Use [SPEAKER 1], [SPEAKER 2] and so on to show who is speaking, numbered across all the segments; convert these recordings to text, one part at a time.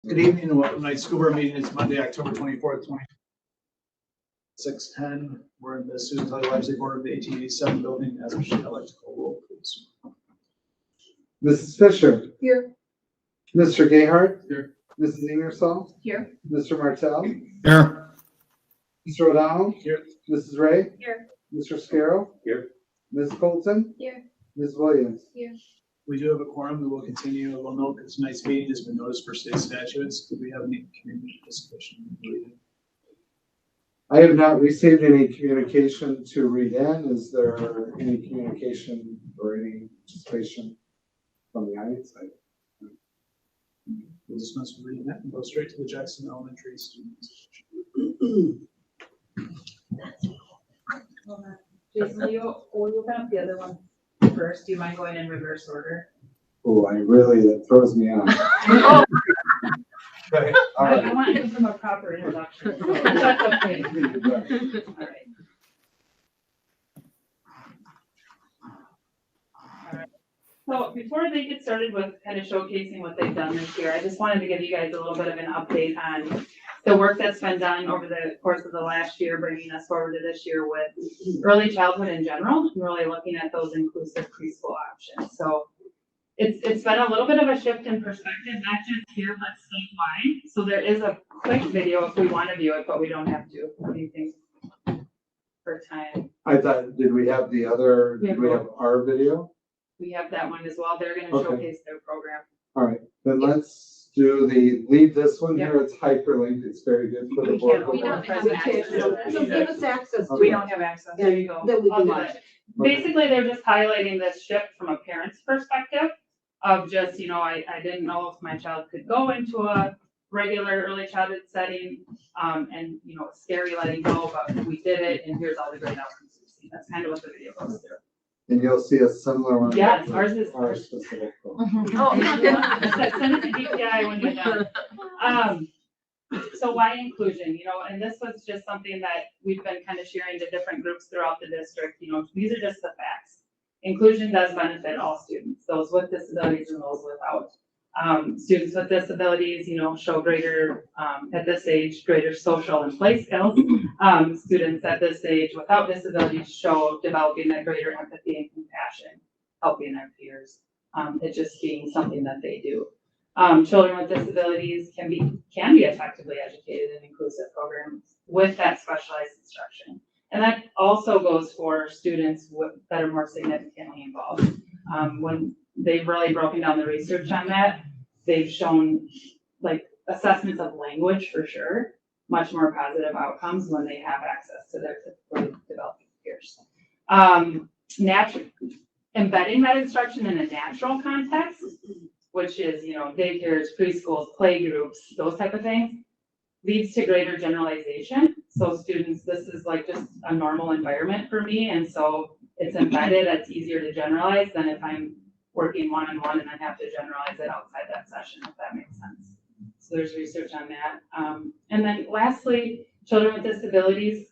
[SPEAKER 1] Good evening and welcome to tonight's school board meeting. It's Monday, October 24th, 6:10. We're in the Susan Kelly Library Board of the 1887 building. As we should elect to call roll, please.
[SPEAKER 2] Mrs. Fisher.
[SPEAKER 3] Here.
[SPEAKER 2] Mr. Gayheart.
[SPEAKER 1] Here.
[SPEAKER 2] Mrs. Ingersoll.
[SPEAKER 3] Here.
[SPEAKER 2] Mr. Martell.
[SPEAKER 1] Here.
[SPEAKER 2] Mr. O'Donnell.
[SPEAKER 1] Here.
[SPEAKER 2] Mrs. Ray.
[SPEAKER 3] Here.
[SPEAKER 2] Mr. Scarrow.
[SPEAKER 1] Here.
[SPEAKER 2] Ms. Colton.
[SPEAKER 3] Here.
[SPEAKER 2] Ms. Williams.
[SPEAKER 3] Here.
[SPEAKER 1] We do have a quorum. We will continue. We'll note that tonight's meeting has been noticed for state statutes. Do we have any community participation?
[SPEAKER 2] I have not received any communication to read in. Is there any communication or any participation from the audience?
[SPEAKER 1] We'll dismiss the reading that and go straight to the Jackson Elementary students.
[SPEAKER 3] Jason, will you open up the other one first? Do you mind going in reverse order?
[SPEAKER 2] Oh, that throws me off. Okay, all
[SPEAKER 3] I
[SPEAKER 2] right.
[SPEAKER 3] want to give them a proper introduction. That's okay. All right. So before they get started with kind of showcasing what they've done this year, I just wanted to give you guys a little bit of an update on the work that's been done over the course of the last year, bringing us forward to this year with early childhood in general, and really looking at those inclusive preschool options. So it's been a little bit of a shift in perspective, not just here, but statewide. So there is a quick video if we want to view it, but we don't have to. What do you think for time?
[SPEAKER 2] I thought, did we have the other, did we have our video?
[SPEAKER 3] We have that one as well. They're going to
[SPEAKER 2] Okay.
[SPEAKER 3] showcase their program.
[SPEAKER 2] All right, then let's leave this one here. It's hyperlinked. It's very good for the board.
[SPEAKER 3] We don't have access.
[SPEAKER 4] So give us access to
[SPEAKER 3] We
[SPEAKER 4] it.
[SPEAKER 3] don't have access. There you go.
[SPEAKER 4] Then we
[SPEAKER 3] I'll
[SPEAKER 4] can
[SPEAKER 3] do
[SPEAKER 4] watch
[SPEAKER 3] it.
[SPEAKER 4] it.
[SPEAKER 3] Basically, they're just highlighting this shift from a parent's perspective of just, I didn't know if my child could go into a regular early childhood setting, and, it's scary letting go, but we did it, and here's all the great outcomes we've seen. That's kind of what the video goes through.
[SPEAKER 2] And you'll see a similar one.
[SPEAKER 3] Yes, ours is.
[SPEAKER 2] Our specific. one.
[SPEAKER 3] Send it to DPI when you're done. So why inclusion, and this was just something that we've been kind of sharing to different groups throughout the district, these are just the facts. Inclusion does benefit all students, those with disabilities and those without. Students with disabilities, show greater, at this age, greater social and play skills. Students at this age without disabilities show developing that greater empathy and compassion, helping their peers. It just being something that they do. Children with disabilities can be effectively educated in inclusive programs with that specialized instruction. And that also goes for students that are more significantly involved. When they've really broken down the research on that, they've shown like assessments of language for sure, much more positive outcomes when they have access to their typically developing peers. Embedding that instruction in a natural context, which is, daycares, preschools, play groups, those type of things, leads to greater generalization. So students, this is like just a normal environment for me. And so it's embedded, it's easier to generalize than if I'm working one-on-one and I have to generalize it outside that session, if that makes sense. So there's research on that. And then lastly, children with disabilities,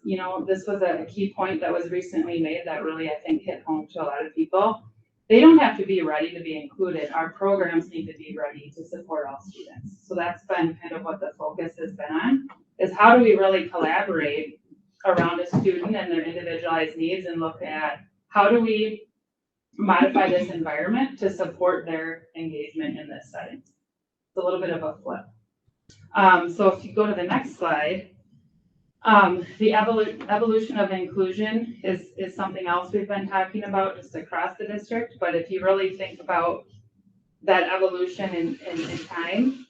[SPEAKER 3] this was a key point that was recently made that really, I think, hit home to a lot of people. They don't have to be ready to be included. Our programs need to be ready to support all students. So that's been kind of what the focus has been on, is how do we really collaborate around a student and their individualized needs and look at how do we modify this environment to support their engagement in this setting. It's a little bit of a flip. So if you go to the next slide, the evolution of inclusion is something else we've been talking about just across the district. But if you really think about that evolution in time,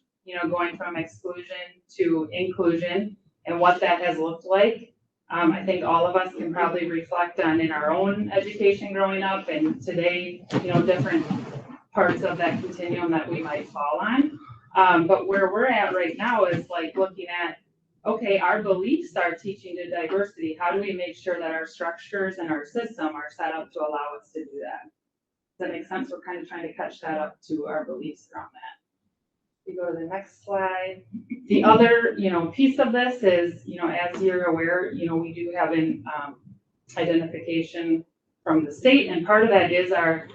[SPEAKER 3] going from exclusion to inclusion and what that has looked like, I think all of us can probably reflect on in our own education growing up and today, different parts of that continuum that we might fall on. But where we're at right now is like looking at, okay, our beliefs are teaching to diversity. How do we make sure that our structures and our system are set up to allow us to do that? Does that make sense? We're kind of trying to catch that up to our beliefs around that. We go to the next slide. The other, piece of this is, as you're aware, we do have an identification from the state, and part of that is our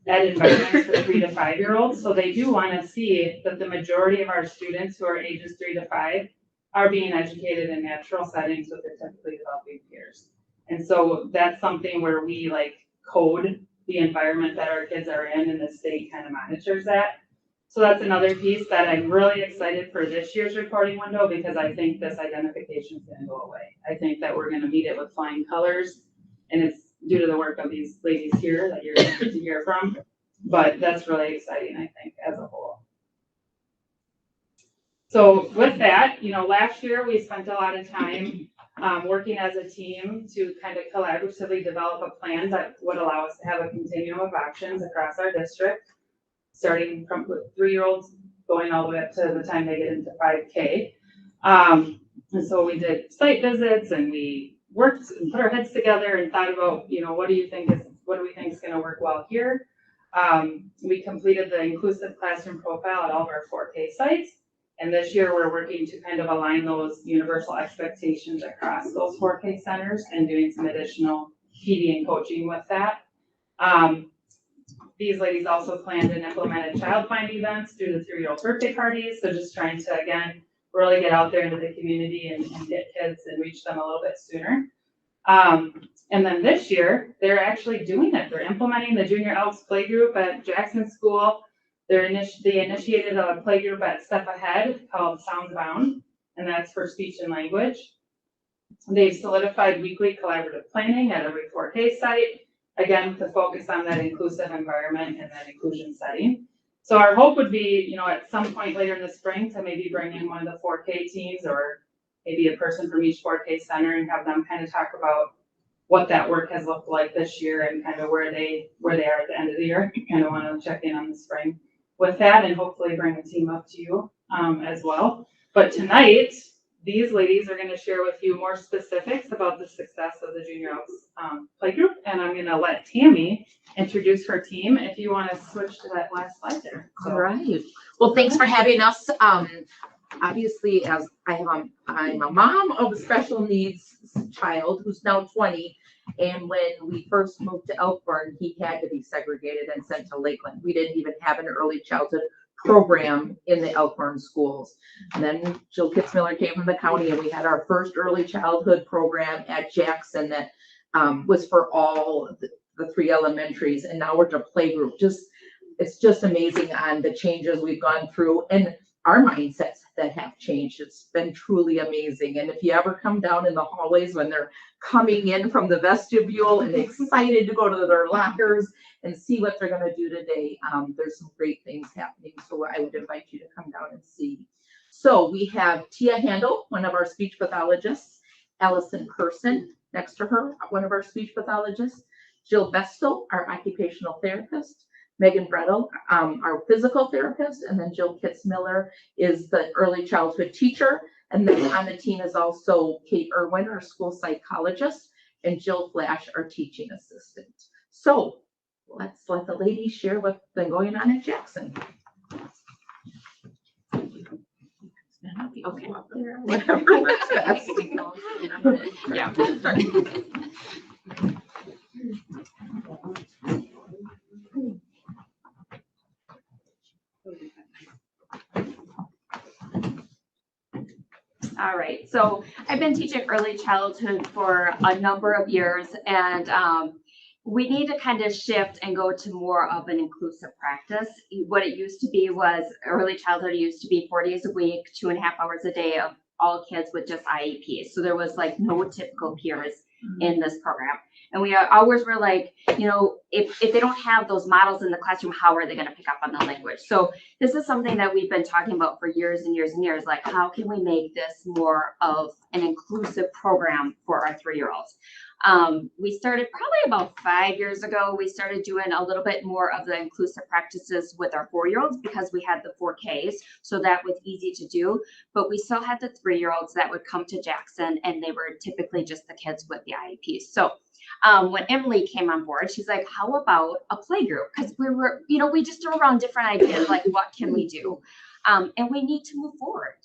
[SPEAKER 3] ed environments for 3 to 5 year olds. So they do want to see that the majority of our students who are ages 3 to 5 are being educated in natural settings with their typically developing peers. And so that's something where we like code the environment that our kids are in, and the state kind of monitors that. So that's another piece that I'm really excited for this year's reporting window, because I think this identification is going to go away. I think that we're going to meet it with flying colors, and it's due to the work of these ladies here that you're going to hear from. But that's really exciting, I think, as a whole. So with that, last year we spent a lot of time working as a team to kind of collaboratively develop a plan that would allow us to have a continuum of options across our district, starting from 3-year-olds going all the way up to the time they get into 5K. And so we did site visits, and we worked and put our heads together and thought about, what do we think is going to work well here? We completed the inclusive classroom profile at all of our 4K sites. And this year we're working to kind of align those universal expectations across those 4K centers and doing some additional PD and coaching with that. These ladies also planned and implemented child find events through the 3-year-old birthday parties. So just trying to, again, really get out there into the community and get kids and reach them a little bit sooner. And then this year, they're actually doing it. They're implementing the Junior Elks Playgroup at Jackson School. They initiated a playgroup at Step Ahead called Sounds Bound, and that's for speech and language. They've solidified weekly collaborative planning at every 4K site, again, with the focus on that inclusive environment and that inclusion setting. So our hope would be, at some point later in the spring to maybe bring in one of the 4K teams, or maybe a person from each 4K center, and have them kind of talk about what that work has looked like this year and kind of where they are at the end of the year. Kind of want to check in on the spring with that, and hopefully bring a team up to you as well. But tonight, these ladies are going to share with you more specifics about the success of the Junior Elks Playgroup, and I'm going to let Tammy introduce her team. If you want to switch to that last slide there. So.
[SPEAKER 4] All right. Well, thanks for having us. Obviously, as I'm a mom of a special needs child who's now 20. And when we first moved to Elkhorn, he had to be segregated and sent to Lakeland. We didn't even have an early childhood program in the Elkhorn schools. And then Jill Kitzmiller came from the county, and we had our first early childhood program at Jackson that was for all the 3 elementaries. And now we're to playgroup. It's just amazing on the changes we've gone through and our mindsets that have changed. It's been truly amazing. And if you ever come down in the hallways when they're coming in from the vestibule and excited to go to their lockers and see what they're going to do today, there's some great things happening. So I would invite you to come down and see. So we have Tia Handel, one of our speech pathologists, Allison Person next to her, one of our speech pathologists, Jill Bestel, our occupational therapist, Megan Brettel, our physical therapist, and then Jill Kitzmiller is the early childhood teacher. And then on the team is also Kate Irwin, our school psychologist, and Jill Flash, our teaching assistant. So let's let the ladies share what's been going on at Jackson. Okay, whatever works best. Yeah.
[SPEAKER 5] All right, so I've been teaching early childhood for a number of years, and we need to kind of shift and go to more of an inclusive practice. What it used to be was early childhood used to be 4 days a week, 2.5 hours a day of all kids with just IEPs. So there was like no typical peers in this program. And we always were like, if they don't have those models in the classroom, how are they going to pick up on the language? So this is something that we've been talking about for years and years and years. Like, how can we make this more of an inclusive program for our 3-year-olds? We started probably about 5 years ago. We started doing a little bit more of the inclusive practices with our 4-year-olds because we had the 4Ks. So that was easy to do. But we still had the 3-year-olds that would come to Jackson, and they were typically just the kids with the IEPs. So when Emily came on board, she's like, how about a play group? Because we just threw around different ideas, like what can we do? And we need to move forward.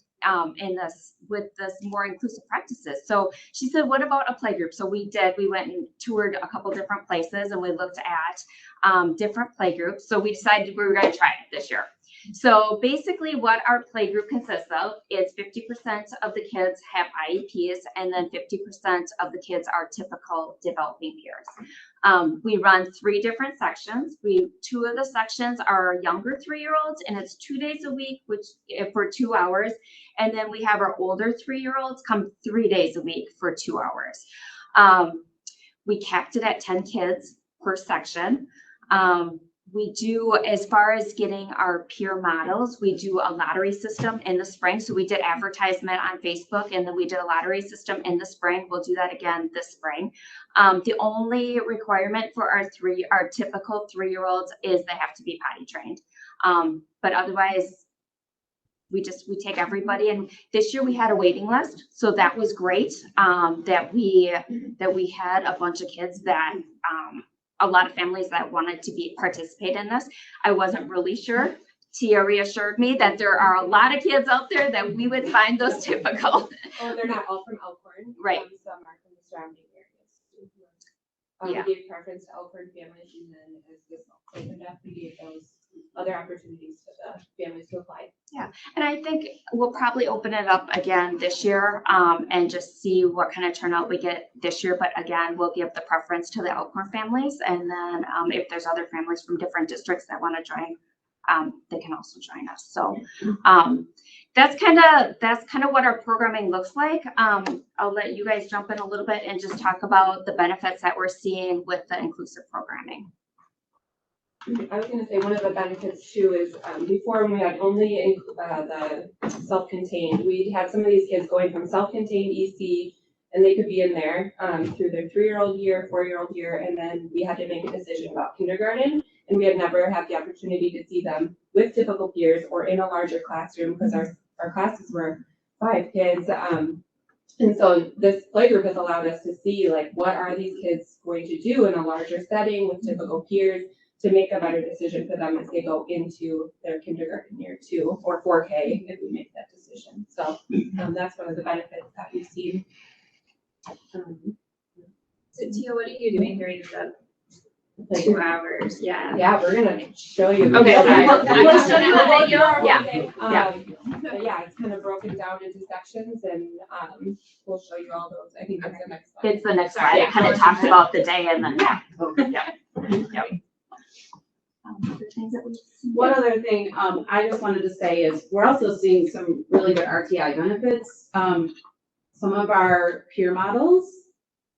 [SPEAKER 5] in this with this more inclusive practices. So she said, what about a play group? So we did. We went and toured a couple different places and we looked at different play groups. So we decided we were going to try it this year. So basically what our play group consists of is 50% of the kids have IEPs and then 50% of the kids are typical developing peers. We run 3 different sections. 2 of the sections are younger 3-year-olds and it's 2 days a week, which for 2 hours. And then we have our older 3-year-olds come 3 days a week for 2 hours. We capped it at 10 kids per section. We do, as far as getting our peer models, we do a lottery system in the spring. So we did advertisement on Facebook and then we did a lottery system in the spring. We'll do that again this spring. The only requirement for our typical 3-year-olds is they have to be potty trained. But otherwise, we take everybody. And this year we had a waiting list. So that was great, that we had a bunch of kids that, a lot of families that wanted to participate in this. I wasn't really sure. Tia reassured me that there are a lot of kids out there that we would find those typical.
[SPEAKER 6] Oh, they're not all from Elkhorn.
[SPEAKER 5] Right.
[SPEAKER 6] Some are from the surrounding areas.
[SPEAKER 5] Yeah.
[SPEAKER 6] We gave preference to Elkhorn families, and then as this opened up, we gave those other opportunities for the families to apply.
[SPEAKER 5] And I think we'll probably open it up again this year and just see what kind of turnout we get this year. But again, we'll give the preference to the Elkhorn families. And then if there's other families from different districts that want to join, they can also join us. So that's kind of what our programming looks like. I'll let you guys jump in a little bit and just talk about the benefits that we're seeing with the inclusive programming.
[SPEAKER 6] I was going to say one of the benefits too is before when we had only the self-contained, we'd have some of these kids going from self-contained EC and they could be in there through their 3-year-old year, 4-year-old year, and then we had to make a decision about kindergarten, and we had never had the opportunity to see them with typical peers or in a larger classroom because our classes were 5 kids. And so this playgroup has allowed us to see like what are these kids going to do in a larger setting with typical peers, to make a better decision for them as they go into their kindergarten year 2 or 4K if we make that decision. So that's one of the benefits that we've seen.
[SPEAKER 7] So Tia, what are you doing during the 2 hours? Yeah.
[SPEAKER 6] Yeah, we're gonna show you.
[SPEAKER 5] Okay,
[SPEAKER 7] we'll show you a video.
[SPEAKER 5] Yeah.
[SPEAKER 6] But yeah, it's kind of broken down into sections and we'll show you all those. I think that's the next slide.
[SPEAKER 5] It's the next slide. It kind of talks about the day and then,
[SPEAKER 8] One other thing, I just wanted to say is we're also seeing some really good RTI benefits. Some of our peer models,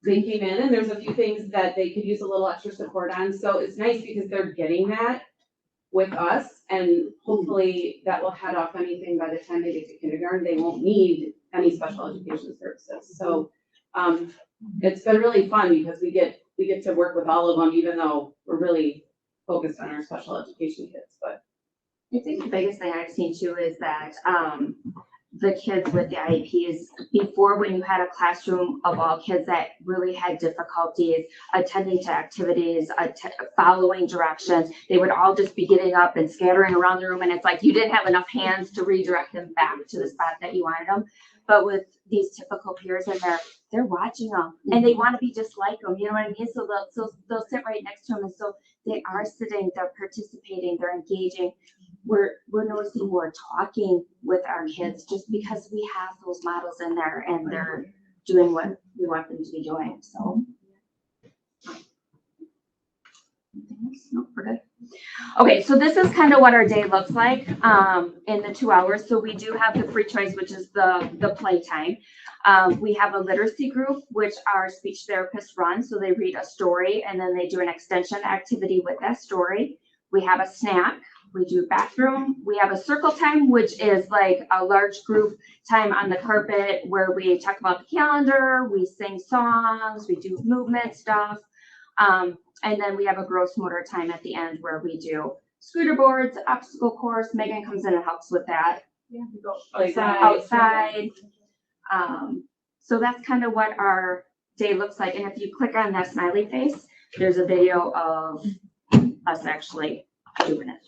[SPEAKER 8] they came in and there's a few things that they could use a little extra support on. So it's nice because they're getting that with us and hopefully that will head off anything by the time they get to kindergarten. They won't need any special education services. So it's been really fun because we get to work with all of them, even though we're really focused on our special education kids. But
[SPEAKER 5] I think the biggest thing I've seen too is that the kids with the IEPs, before when you had a classroom of all kids that really had difficulties attending to activities, following directions, they would all just be getting up and scattering around the room. And it's like you didn't have enough hands to redirect them back to the spot that you wanted them. But with these typical peers in there, they're watching them and they want to be just like them. You know what I mean? So they'll sit right next to them. And so they are sitting, they're participating, they're engaging. We're noticing more talking with our kids just because we have those models in there and they're doing what we want them to be doing. So. No, we're good. Okay, so this is kind of what our day looks like in the 2 hours. So we do have the free choice, which is the playtime. We have a literacy group, which our speech therapists run. So they read a story and then they do an extension activity with that story. We have a snack. We do bathroom. We have a circle time, which is like a large group time on the carpet where we talk about the calendar, we sing songs, we do movement stuff. And then we have a gross motor time at the end where we do scooter boards, obstacle course. Megan comes in and helps with that.
[SPEAKER 6] Yeah, we go
[SPEAKER 5] Outside. So that's kind of what our day looks like. And if you click on that smiley face, there's a video of us actually doing it.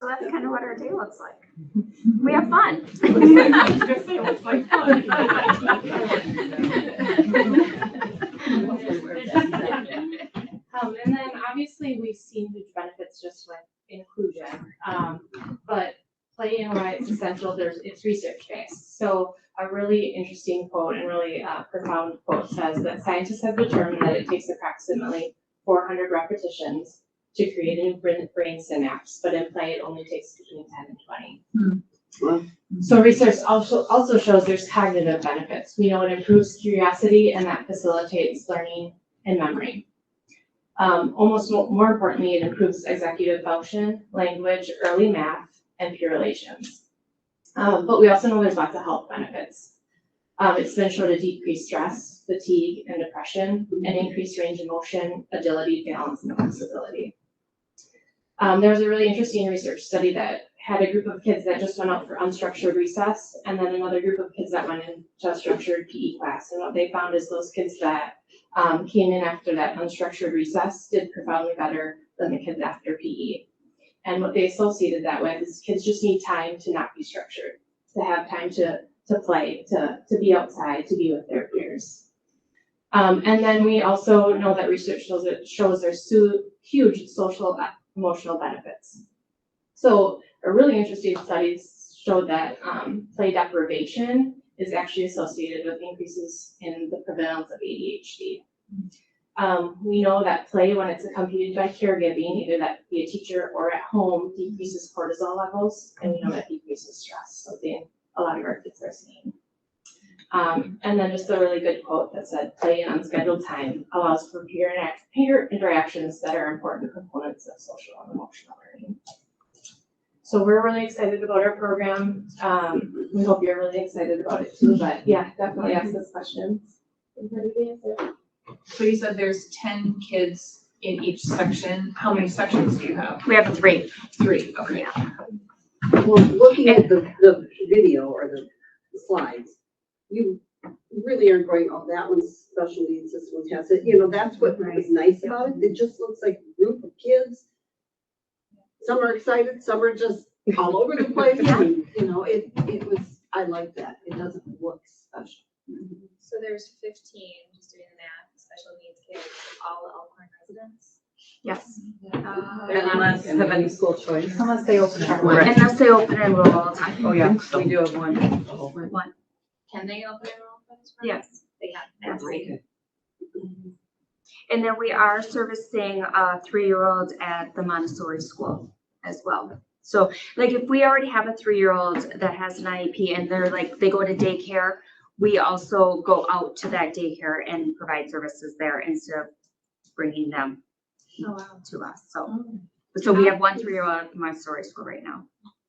[SPEAKER 7] So that's kind of what our day looks like. We have fun.
[SPEAKER 9] And then obviously we've seen huge benefits just with inclusion, but play and why it's essential, it's research based. So a really interesting quote and really profound quote says that scientists have determined that it takes approximately 400 repetitions to create a new brain synapse, but in play it only takes between 10 and 20. So research also shows there's cognitive benefits. We know it improves curiosity and that facilitates learning and memory. Almost more importantly, it improves executive function, language, early math, and peer relations. But we also know there's lots of health benefits. It's been shown to decrease stress, fatigue, and depression, and increase range of motion, agility, balance, and flexibility. There was a really interesting research study that had a group of kids that just went out for unstructured recess, and then another group of kids that went into a structured PE class. And what they found is those kids that came in after that unstructured recess did profoundly better than the kids after PE. And what they associated that with is kids just need time to not be structured, to have time to play, to be outside, to be with their peers. And then we also know that research shows there's huge social emotional benefits. So a really interesting study showed that play deprivation is actually associated with increases in the prevalence of ADHD. We know that play, when it's accompanied by caregiving, either that be a teacher or at home, decreases cortisol levels, and we know that decreases stress, something a lot of our kids are seeing. And then just a really good quote that said, play in unscheduled time allows for peer interactions that are important components of social and emotional learning. So we're really excited about our program. We hope you're really excited about it too, but yeah, definitely ask us questions. I'm ready to answer.
[SPEAKER 10] So you said there's 10 kids in each section. How many sections do you have?
[SPEAKER 5] We have 3.
[SPEAKER 10] 3, okay.
[SPEAKER 11] Well, looking at the video or the slides, you really aren't going, oh, that one's special needs, this one has it, you know, that's what was nice about it. It just looks like a group of kids. Some are excited, some are just all over the place, and, you know, it was, I like that. It doesn't look special.
[SPEAKER 7] So there's 15, just doing the math, special needs kids, all Elkhorn residents.
[SPEAKER 5] Yes.
[SPEAKER 8] Unless have any school choice.
[SPEAKER 10] Unless they open up.
[SPEAKER 5] Unless they open enroll all the time.
[SPEAKER 8] Oh, yeah, we do have one.
[SPEAKER 5] One.
[SPEAKER 7] Can they open enroll for this?
[SPEAKER 5] Yes.
[SPEAKER 7] They have.
[SPEAKER 5] Yes. And then we are servicing a 3-year-old at the Montessori school as well. So like if we already have a 3-year-old that has an IEP and they're like, they go to daycare, we also go out to that daycare and provide services there instead of bringing them to us. So we have one 3-year-old at the Montessori school right now.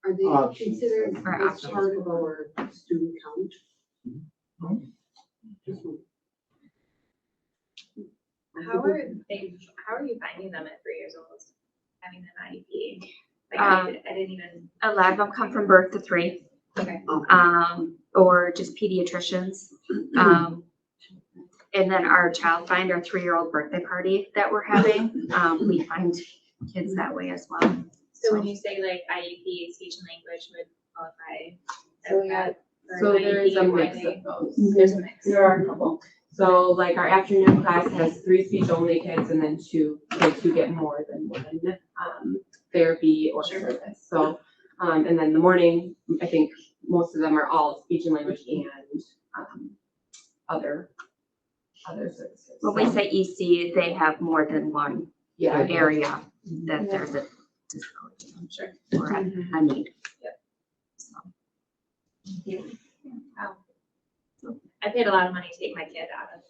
[SPEAKER 11] Are they
[SPEAKER 2] Options.
[SPEAKER 11] considered
[SPEAKER 5] Or
[SPEAKER 11] as
[SPEAKER 5] options.
[SPEAKER 11] part of our student count? Just one.
[SPEAKER 7] How are you finding them at 3 years old, having an IEP? Like, I didn't even.
[SPEAKER 5] A lot of them come from birth to 3.
[SPEAKER 7] Okay.
[SPEAKER 5] Or just pediatricians. And then our child find, our 3-year-old birthday party that we're having, we find kids that way as well.
[SPEAKER 7] So when you say like IEP, speech and language would qualify.
[SPEAKER 8] So
[SPEAKER 7] as that for
[SPEAKER 8] So
[SPEAKER 7] an
[SPEAKER 8] there is a
[SPEAKER 7] IEP, or
[SPEAKER 8] mix
[SPEAKER 7] they-
[SPEAKER 8] of those.
[SPEAKER 7] There's a mix.
[SPEAKER 8] There are a couple. So like our afternoon class has 3 speech only kids and then 2 kids who get more than one therapy or service. So, and then the morning, I think most of them are all speech and language and other services.
[SPEAKER 5] When we say EC, they have more than one
[SPEAKER 8] Yeah.
[SPEAKER 5] area that there's a disability. I'm sure. Or a need.
[SPEAKER 7] Wow. I paid a lot of money to take my kid out of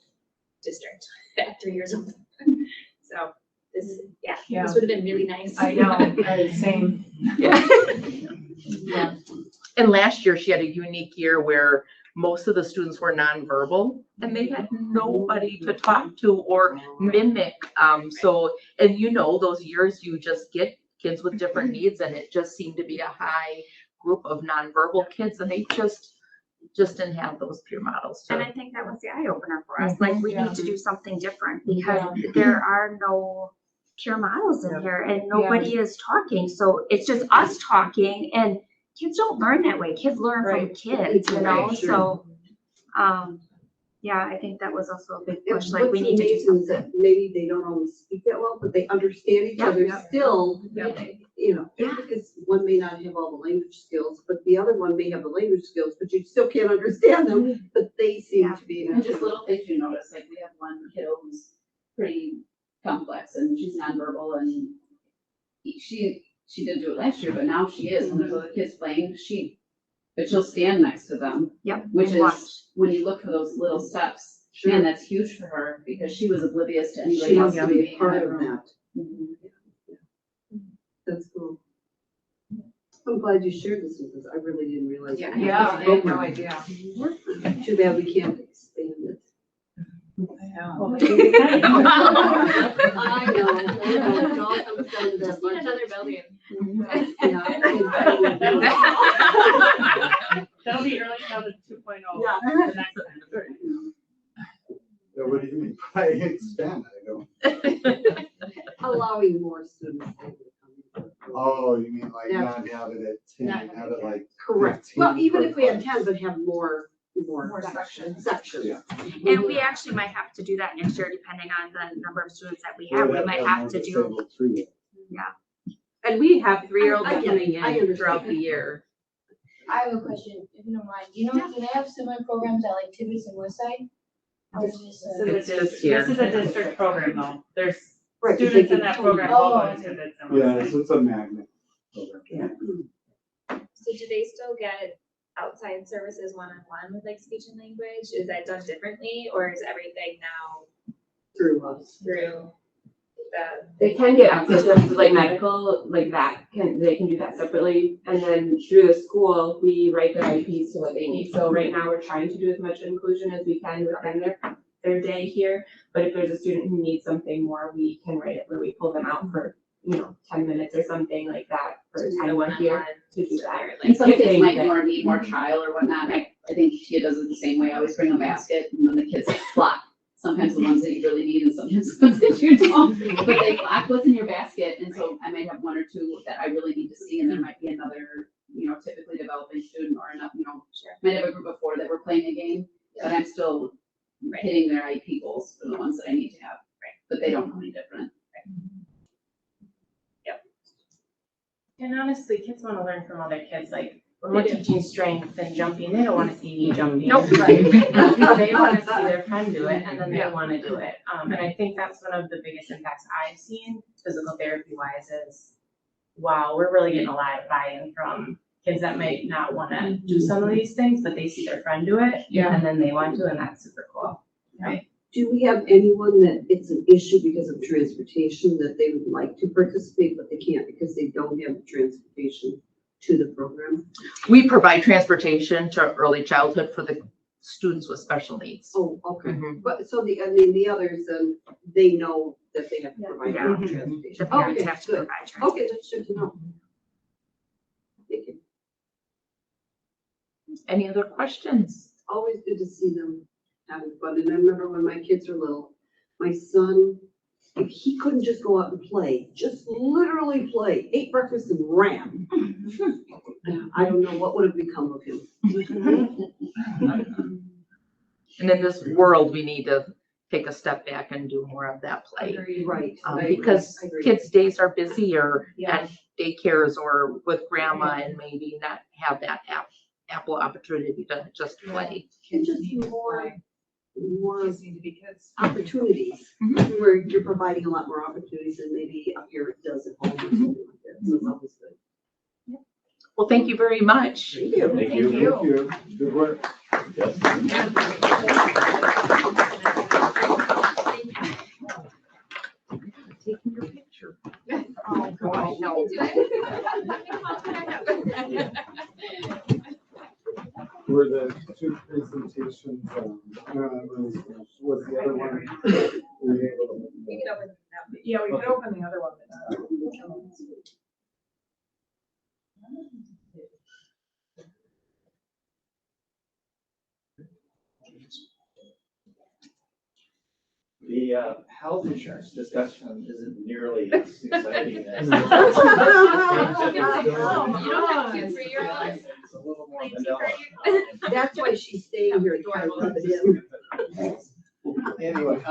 [SPEAKER 7] district at 3 years old. So this,
[SPEAKER 10] Yeah.
[SPEAKER 7] this would have been really nice.
[SPEAKER 10] I know, same.
[SPEAKER 12] Yeah. And last year, she had a unique year where most of the students were nonverbal and they had nobody to talk to or mimic. So, and you know, those years you just get kids with different needs, and it just seemed to be a high group of nonverbal kids, and they just didn't have those peer models.
[SPEAKER 5] And I think that was the eye opener for us. Like we need to do something different because there are no peer models in here and nobody is talking. So it's just us talking, and kids don't learn that way. Kids learn from kids, you know? So, yeah, I think that was also a big push. Like we need to do something.
[SPEAKER 11] That maybe they don't always speak that well, but they understand each other still, you know, because one may not have all the language skills, but the other one may have the language skills, but you still can't understand them, but they seem to be.
[SPEAKER 8] And just little things you notice, like we have one kiddo who's pretty complex and she's nonverbal, and she didn't do it last year, but now she is. When there's other kids playing, but she'll stand next to them.
[SPEAKER 5] Yep.
[SPEAKER 8] Which
[SPEAKER 5] Watch.
[SPEAKER 8] is, when you look for those little steps, man, that's huge for her because she was oblivious to anybody
[SPEAKER 11] She
[SPEAKER 8] else
[SPEAKER 11] must be
[SPEAKER 8] being in
[SPEAKER 11] part
[SPEAKER 8] that
[SPEAKER 11] of
[SPEAKER 8] room.
[SPEAKER 11] that. That's cool. I'm glad you shared this with us. I really didn't realize.
[SPEAKER 10] Yeah,
[SPEAKER 11] that.
[SPEAKER 10] I had no idea.
[SPEAKER 11] Too bad we can't expand it.
[SPEAKER 10] I know.
[SPEAKER 7] Well,
[SPEAKER 11] I know. It all comes down to that
[SPEAKER 7] just need
[SPEAKER 11] budget.
[SPEAKER 7] another building.
[SPEAKER 3] That'll be early childhood 2.0.
[SPEAKER 11] Yeah.
[SPEAKER 3] the next time.
[SPEAKER 2] Yeah, what do you mean by expand? I don't.
[SPEAKER 11] Allowing more students. to come.
[SPEAKER 2] Oh, you mean like
[SPEAKER 11] Yeah.
[SPEAKER 2] not have it at 10,
[SPEAKER 11] Not
[SPEAKER 2] have it like.
[SPEAKER 11] Correct.
[SPEAKER 2] 15
[SPEAKER 11] Well, even
[SPEAKER 2] per
[SPEAKER 11] if we had
[SPEAKER 2] class.
[SPEAKER 11] 10, but have more
[SPEAKER 10] sections.
[SPEAKER 11] sections.
[SPEAKER 2] Yeah.
[SPEAKER 5] And we actually might have to do that next year, depending on the number of students that we have. We might have to do,
[SPEAKER 2] more disabled too.
[SPEAKER 8] And we have 3-year-olds
[SPEAKER 11] I get it.
[SPEAKER 8] coming
[SPEAKER 11] I
[SPEAKER 8] in
[SPEAKER 11] understand.
[SPEAKER 8] throughout the year.
[SPEAKER 13] I have a question, if you don't mind. Do you know, do they have similar programs at like Tibbetts and Westside? Or is this
[SPEAKER 3] This
[SPEAKER 13] a-
[SPEAKER 3] is a
[SPEAKER 12] It's
[SPEAKER 3] dis-
[SPEAKER 12] here.
[SPEAKER 3] this is a district program though. There's
[SPEAKER 11] Right, 'cause
[SPEAKER 3] students
[SPEAKER 11] they
[SPEAKER 3] in
[SPEAKER 11] can
[SPEAKER 3] that
[SPEAKER 11] totally-
[SPEAKER 3] program all
[SPEAKER 13] Oh.
[SPEAKER 3] go to Tibbetts and
[SPEAKER 2] Yes,
[SPEAKER 3] Westside.
[SPEAKER 2] it's a magnet. program.
[SPEAKER 7] So do they still get outside services one-on-one with like speech and language? Is that done differently, or is everything now
[SPEAKER 11] Through us.
[SPEAKER 7] through the?
[SPEAKER 8] They can get access to like medical, like that, they can do that separately. And then through the school, we write their IEPs to what they need. So right now, we're trying to do as much inclusion as we can within
[SPEAKER 14] their day here. But if there's a student who needs something more, we can write it where we pull them out for, 10 minutes or something like that for a time one here to do that.
[SPEAKER 15] And some kids
[SPEAKER 14] If
[SPEAKER 15] might
[SPEAKER 14] they-
[SPEAKER 15] need more trial or whatnot. I think Tia does it the same way. I always bring a basket and then the kids flock. Sometimes the ones that you really need and sometimes the ones that you don't. But they flock what's in your basket. And so I might have one or two that I really need to see, and there might be another, typically developing student or enough, might have a group of 4 that we're playing a game, but I'm still hitting their IEP goals for the ones that I need to have. But they don't know any different.
[SPEAKER 14] And honestly, kids want to learn from other kids. Like when we're teaching strength and jumping, they don't want to see me jumping.
[SPEAKER 4] Nope.
[SPEAKER 14] They want to see their friend do it, and then they want to do it. And I think that's one of the biggest impacts I've seen physical therapy wise is, wow, we're really getting a lot of buy-in from kids that might not want to do some of these things, but they see their friend do it, and then they want to, and that's super cool. Right.
[SPEAKER 11] Do we have anyone that it's an issue because of transportation that they would like to participate, but they can't because they don't have the transportation to the program?
[SPEAKER 12] We provide transportation to early childhood for the students with special needs.
[SPEAKER 11] Oh, okay.
[SPEAKER 12] Mhm.
[SPEAKER 11] But so the others, they know that they have to provide their own
[SPEAKER 4] The
[SPEAKER 11] transportation.
[SPEAKER 4] parents
[SPEAKER 11] Okay,
[SPEAKER 4] have to
[SPEAKER 11] good.
[SPEAKER 4] provide transportation.
[SPEAKER 11] Okay, that's good to know. Thank you.
[SPEAKER 12] Any other questions?
[SPEAKER 11] Always good to see them having fun. And I remember when my kids were little, my son, if he couldn't just go out and play, just literally play, ate breakfast and ran. I don't know what would have become of him.
[SPEAKER 12] And in this world, we need to take a step back and do more of that play.
[SPEAKER 11] Right.
[SPEAKER 12] Because
[SPEAKER 11] I agree.
[SPEAKER 12] kids' days are busier
[SPEAKER 14] Yeah.
[SPEAKER 12] at daycares or with grandma and maybe not have that ample opportunity to just play.
[SPEAKER 11] And just more
[SPEAKER 10] Kids need to be kids.
[SPEAKER 11] opportunities, where you're providing a lot more opportunities than maybe up here it does at home or something like that. So it's always good.
[SPEAKER 12] Well, thank you very much.
[SPEAKER 11] Thank you.
[SPEAKER 2] Thank you. Good work.
[SPEAKER 12] Taking your picture.
[SPEAKER 4] Oh, God, no.
[SPEAKER 2] Were the 2 presentations, was the other one? Were you able to?
[SPEAKER 10] Yeah, we could open the other one.
[SPEAKER 16] The health insurance discussion isn't nearly as exciting as.
[SPEAKER 7] You don't have kids for your life.
[SPEAKER 16] It's a little more vanilla.
[SPEAKER 11] That's why she's staying here, to kind of rub it in.
[SPEAKER 16] Anyway,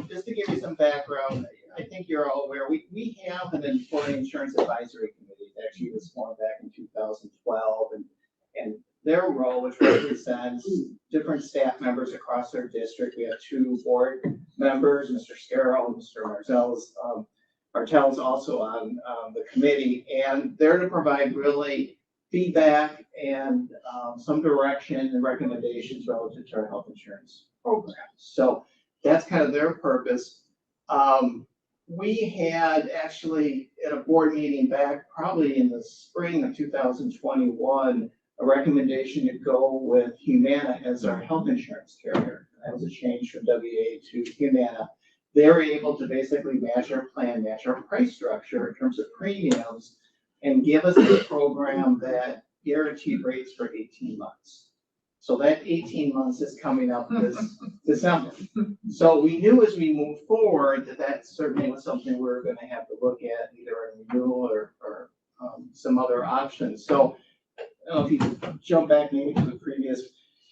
[SPEAKER 16] just to give you some background, I think you're all aware, we have an employee insurance advisory committee that actually was formed back in 2012, and their role, which represents different staff members across our district. We have 2 board members, Mr. Scarrow and Mr. Martell's also on the committee, and they're to provide really feedback and some direction and recommendations relative to our health insurance program. So that's kind of their purpose. We had actually at a board meeting back probably in the spring of 2021, a recommendation to go with Humana as our health insurance carrier. That was a change from WA to Humana. They're able to basically match our plan, match our price structure in terms of premiums, and give us a program that guaranteed rates for 18 months. So that 18 months is coming up this December. So we knew as we move forward that certainly was something we were going to have to look at, either a renewal or some other options. So I don't know if you could jump back maybe to the previous.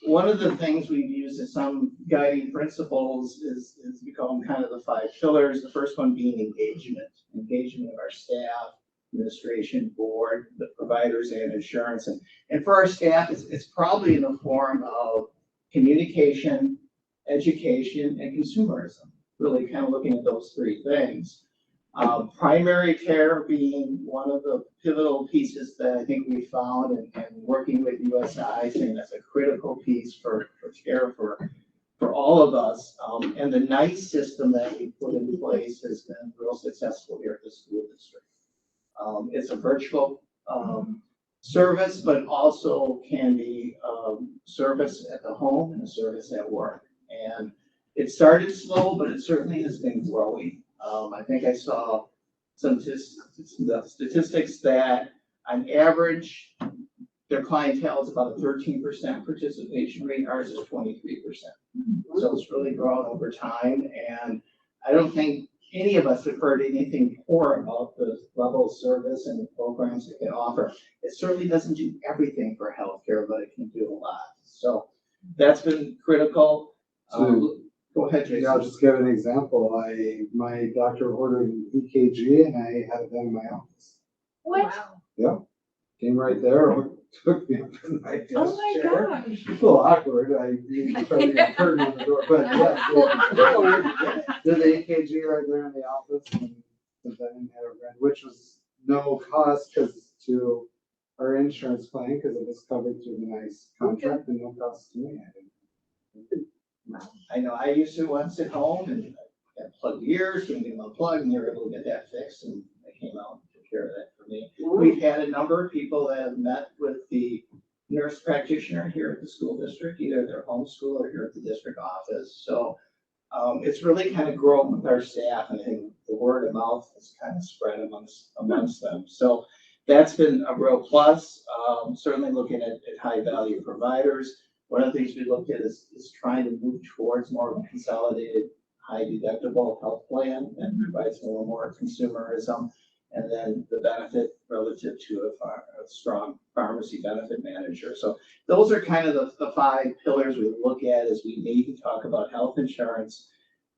[SPEAKER 16] One of the things we've used as some guiding principles is we call them kind of the 5 pillars. The first one being engagement of our staff, administration, board, the providers, and insurance. And for our staff, it's probably in the form of communication, education, and consumerism, really kind of looking at those 3 things. Primary care being one of the pivotal pieces that I think we found, and working with USI, saying that's a critical piece for care for all of us. And the NICE system that we put in place has been real successful here at the school district. It's a virtual service, but also can be service at the home and a service at work. And It started slow, but it certainly has been growing. I think I saw some statistics that on average, their clientele is about a 13% participation rate, ours is 23%. So it's really grown over time, and I don't think any of us have heard anything poor about the level of service and the programs it can offer. It certainly doesn't do everything for healthcare, but it can do a lot. So that's been critical. Go ahead, Jason.
[SPEAKER 2] Yeah, I'll just give an example. My doctor ordered an EKG and I had it done in my office.
[SPEAKER 10] What?
[SPEAKER 2] Yeah, came right there, took me up in my desk
[SPEAKER 10] Oh my
[SPEAKER 2] chair.
[SPEAKER 10] gosh.
[SPEAKER 2] It's a little awkward. I usually try to get a curtain on the door, but yeah, did the EKG right there in the office and then had it read, which was no cost to our insurance plan because it was covered through the NICE contract and no cost to me.
[SPEAKER 16] I know I used to once at home and I plugged ears, couldn't get them unplugged, and they were able to get that fixed, and they came out and took care of that for me. We've had a number of people that have met with the nurse practitioner here at the school district, either their home school or here at the district office. So it's really kind of grown with our staff, and I think the word of mouth has kind of spread amongst them. So that's been a real plus. Certainly looking at high value providers. One of the things we looked at is trying to move towards more of a consolidated, high deductible health plan that provides a little more consumerism, and then the benefit relative to a strong pharmacy benefit manager. So those are kind of the 5 pillars we look at as we maybe talk about health insurance.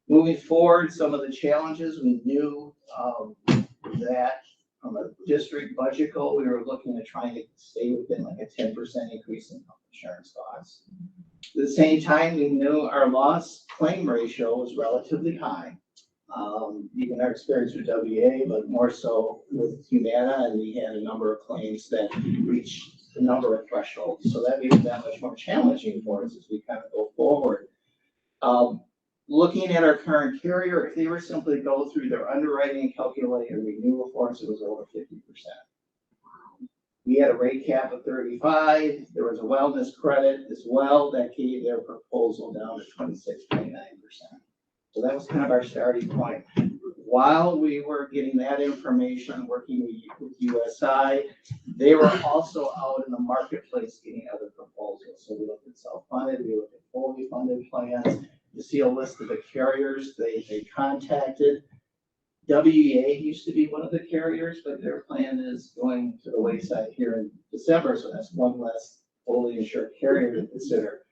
[SPEAKER 16] Moving forward, some of the challenges we knew that from a district budget goal, we were looking at trying to stay within like a 10% increase in health insurance costs. At the same time, we knew our loss claim ratio was relatively high. Even our experience with WA, but more so with Humana, and we had a number of claims that reached the number of thresholds. So that made it that much more challenging for us as we kind of go forward. Looking at our current carrier, if they were simply go through their underwriting and calculate a renewal for us, it was over 50%. We had a rate cap of 35. There was a wellness credit as well that gave their proposal down to 26.9%. So that was kind of our starting point. While we were getting that information, working with USI, they were also out in the marketplace getting other proposals. So we looked at self-funded, we looked at fully funded plans. You see a list of the carriers they contacted. WEA used to be one of the carriers, but their plan is going to the wayside here in December, so that's one less fully insured carrier to consider.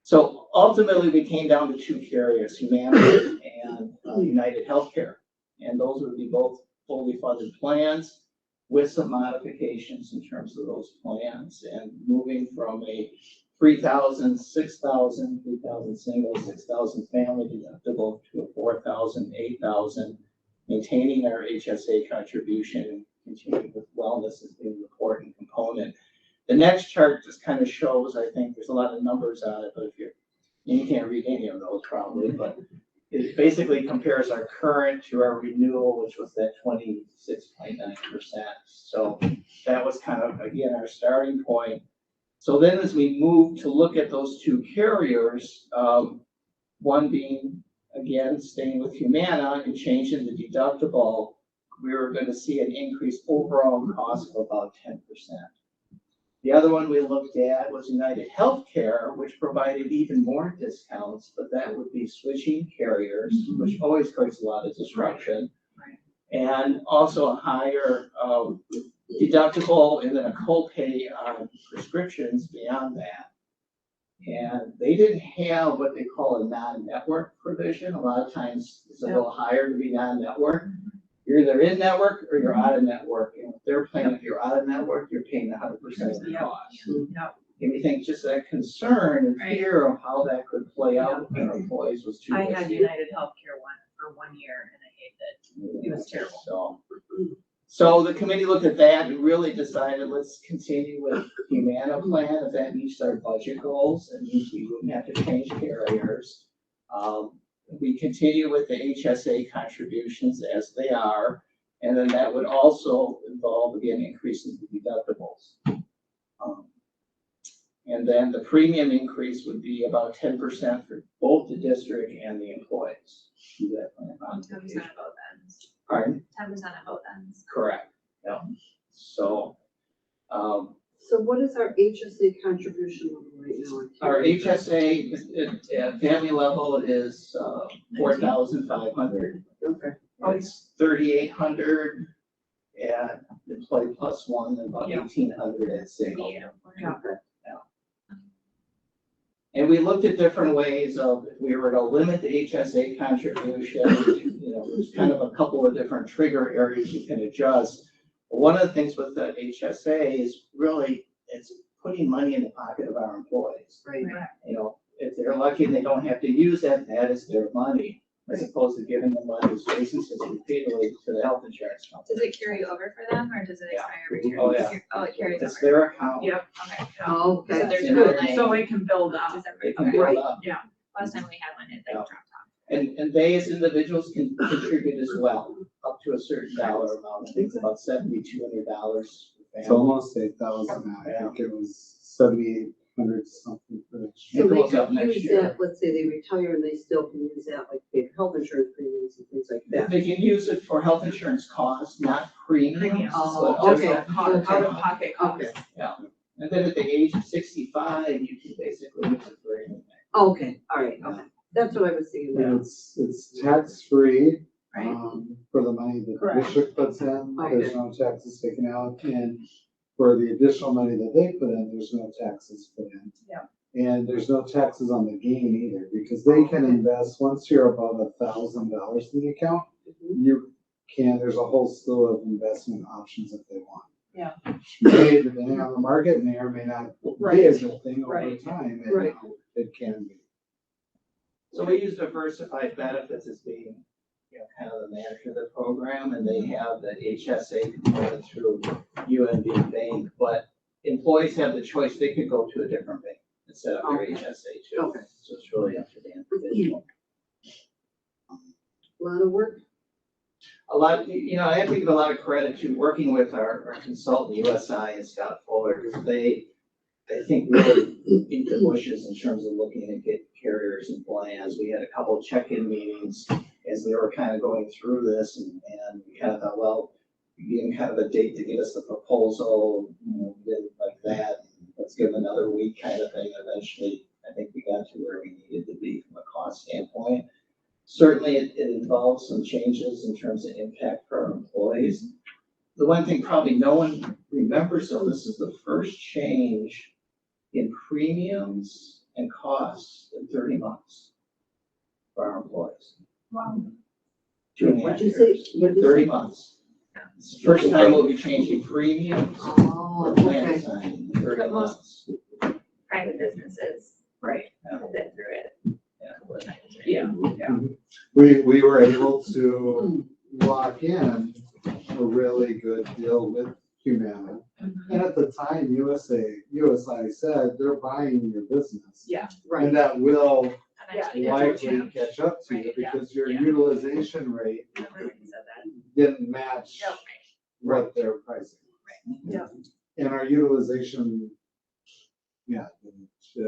[SPEAKER 16] So ultimately, we came down to 2 carriers, Humana and United Healthcare, and those would be both fully funded plans with some modifications in terms of those plans, and moving from a 3,000, 6,000, 3,000 single, 6,000 family deductible to a 4,000, 8,000, maintaining our HSA contribution and continuing with wellness as being an important component. The next chart just kind of shows, I think there's a lot of numbers on it, but if you can't read any of those probably, but it basically compares our current to our renewal, which was that 26.9%. So that was kind of, again, our starting point. So then as we move to look at those 2 carriers, one being, again, staying with Humana and changing the deductible, we were going to see an increase overall cost of about 10%. The other one we looked at was United Healthcare, which provided even more discounts, but that would be switching carriers, which always creates a lot of disruption. And also a higher deductible and then a copay on prescriptions beyond that. And they didn't have what they call a non-network provision. A lot of times it's a little higher to be non-network. You're either in network or you're out of network. And if they're paying, if you're out of network, you're paying 100% of the cost. And we think just that concern and fear of how that could play out with our employees was too
[SPEAKER 12] I
[SPEAKER 16] risky.
[SPEAKER 12] had United Healthcare for 1 year and I hated it. It was terrible.
[SPEAKER 16] So the committee looked at that and really decided, let's continue with Humana plan. If that meets our budget goals, it means we wouldn't have to change carriers. We continue with the HSA contributions as they are, and then that would also involve, again, increasing the deductibles. And then the premium increase would be about 10% for both the district and the employees. Do that on
[SPEAKER 7] 10% of both ends.
[SPEAKER 16] Pardon?
[SPEAKER 7] 10% of both ends.
[SPEAKER 16] Correct, yeah. So,
[SPEAKER 11] So what is our HSA contribution level right now?
[SPEAKER 16] our HSA at family level is 4,500.
[SPEAKER 11] Okay.
[SPEAKER 16] It's 3,800 at employee plus one, and about 1,800 at single. And we looked at different ways of, if we were to limit the HSA contribution, there's kind of a couple of different trigger areas you can adjust. One of the things with the HSA is really, it's putting money in the pocket of our employees.
[SPEAKER 11] Right.
[SPEAKER 16] If they're lucky and they don't have to use that, that is their money, as opposed to giving them money, as Jason says, repeatedly to the health insurance company.
[SPEAKER 7] Does it carry over for them or does it expire every year?
[SPEAKER 16] Oh, yeah.
[SPEAKER 7] Oh, it carries over.
[SPEAKER 16] It's their account.
[SPEAKER 3] Yep.
[SPEAKER 7] Okay.
[SPEAKER 11] Oh,
[SPEAKER 7] So
[SPEAKER 11] okay.
[SPEAKER 7] there's
[SPEAKER 16] in
[SPEAKER 7] no
[SPEAKER 16] their
[SPEAKER 7] like.
[SPEAKER 16] name.
[SPEAKER 3] So it can build up.
[SPEAKER 7] December.
[SPEAKER 16] They can
[SPEAKER 7] Okay.
[SPEAKER 16] build up.
[SPEAKER 7] Last time we had one, it like
[SPEAKER 16] Yeah.
[SPEAKER 7] dropped off.
[SPEAKER 16] And they as individuals can contribute as well, up to a certain dollar amount. I think it's about $7,200.
[SPEAKER 2] It's almost 8,000 now. I think it was 7,800 something for this.
[SPEAKER 11] So
[SPEAKER 16] It
[SPEAKER 11] they
[SPEAKER 16] goes up
[SPEAKER 11] could
[SPEAKER 16] next
[SPEAKER 11] use
[SPEAKER 16] year.
[SPEAKER 11] that, let's say they retire and they still can use that, like pay health insurance premiums and things like that.
[SPEAKER 16] They can use it for health insurance costs, not premiums.
[SPEAKER 11] Oh,
[SPEAKER 16] but
[SPEAKER 11] okay.
[SPEAKER 16] also-
[SPEAKER 3] Out of pocket costs.
[SPEAKER 11] Okay.
[SPEAKER 16] Yeah. And then at the age of 65, you can basically use it for anything.
[SPEAKER 11] Okay, all right, okay. That's what I was thinking.
[SPEAKER 2] And it's tax-free,
[SPEAKER 7] Right.
[SPEAKER 2] for the money that the
[SPEAKER 3] Correct.
[SPEAKER 2] district puts in, there's
[SPEAKER 11] Okay.
[SPEAKER 2] no taxes taken out, and for the additional money that they put in, there's no taxes put in.
[SPEAKER 3] Yeah.
[SPEAKER 2] And there's no taxes on the gain either, because they can invest, once you're above $1,000 in the account, you can, there's a whole slew of investment options if they want.
[SPEAKER 3] Yeah.
[SPEAKER 2] May, depending on the market, may or may not be a good thing over
[SPEAKER 3] Right.
[SPEAKER 2] time, and
[SPEAKER 11] Right.
[SPEAKER 2] it can be.
[SPEAKER 16] So we use Diversified Benefits as being, kind of the manager of the program, and they have the HSA component through UMB Bank, but employees have the choice, they could go to a different bank and set up their
[SPEAKER 11] Okay.
[SPEAKER 16] HSA too.
[SPEAKER 11] Okay.
[SPEAKER 16] So it's really up to the individual.
[SPEAKER 11] A lot of work.
[SPEAKER 16] A lot, I have to give a lot of credit to working with our consultant, USI and Scott Fuller, because they think really beat the bushes in terms of looking at get carriers and plans. We had a couple check-in meetings as they were kind of going through this, and we kind of thought, well, getting kind of a date to get us the proposal, then like that, let's give another week kind of thing. Eventually, I think we got to where we needed to be from a cost standpoint. Certainly, it involves some changes in terms of impact for our employees. The one thing probably no one remembers, though, this is the first change in premiums and costs in 30 months for our employees.
[SPEAKER 3] Wow.
[SPEAKER 16] 2.5
[SPEAKER 11] What'd you
[SPEAKER 16] years.
[SPEAKER 11] say? What'd you
[SPEAKER 16] 30
[SPEAKER 11] say?
[SPEAKER 16] months. It's the first time we'll be changing premiums
[SPEAKER 11] Oh,
[SPEAKER 16] or plan
[SPEAKER 11] okay.
[SPEAKER 16] design in 30
[SPEAKER 7] But most-
[SPEAKER 16] months.
[SPEAKER 7] Private businesses.
[SPEAKER 3] Right.
[SPEAKER 7] Have been through it.
[SPEAKER 3] Yeah.
[SPEAKER 2] We were able to lock in a really good deal with Humana. And at the time, USI said they're buying your business.
[SPEAKER 3] Yeah.
[SPEAKER 11] Right.
[SPEAKER 2] And that will
[SPEAKER 7] Eventually,
[SPEAKER 2] likely catch up to you
[SPEAKER 7] Right, yeah,
[SPEAKER 2] because your
[SPEAKER 7] yeah.
[SPEAKER 2] utilization rate
[SPEAKER 7] everyone said that.
[SPEAKER 2] didn't match
[SPEAKER 7] Yep.
[SPEAKER 2] what they're pricing.
[SPEAKER 3] Yeah.
[SPEAKER 2] And our utilization, it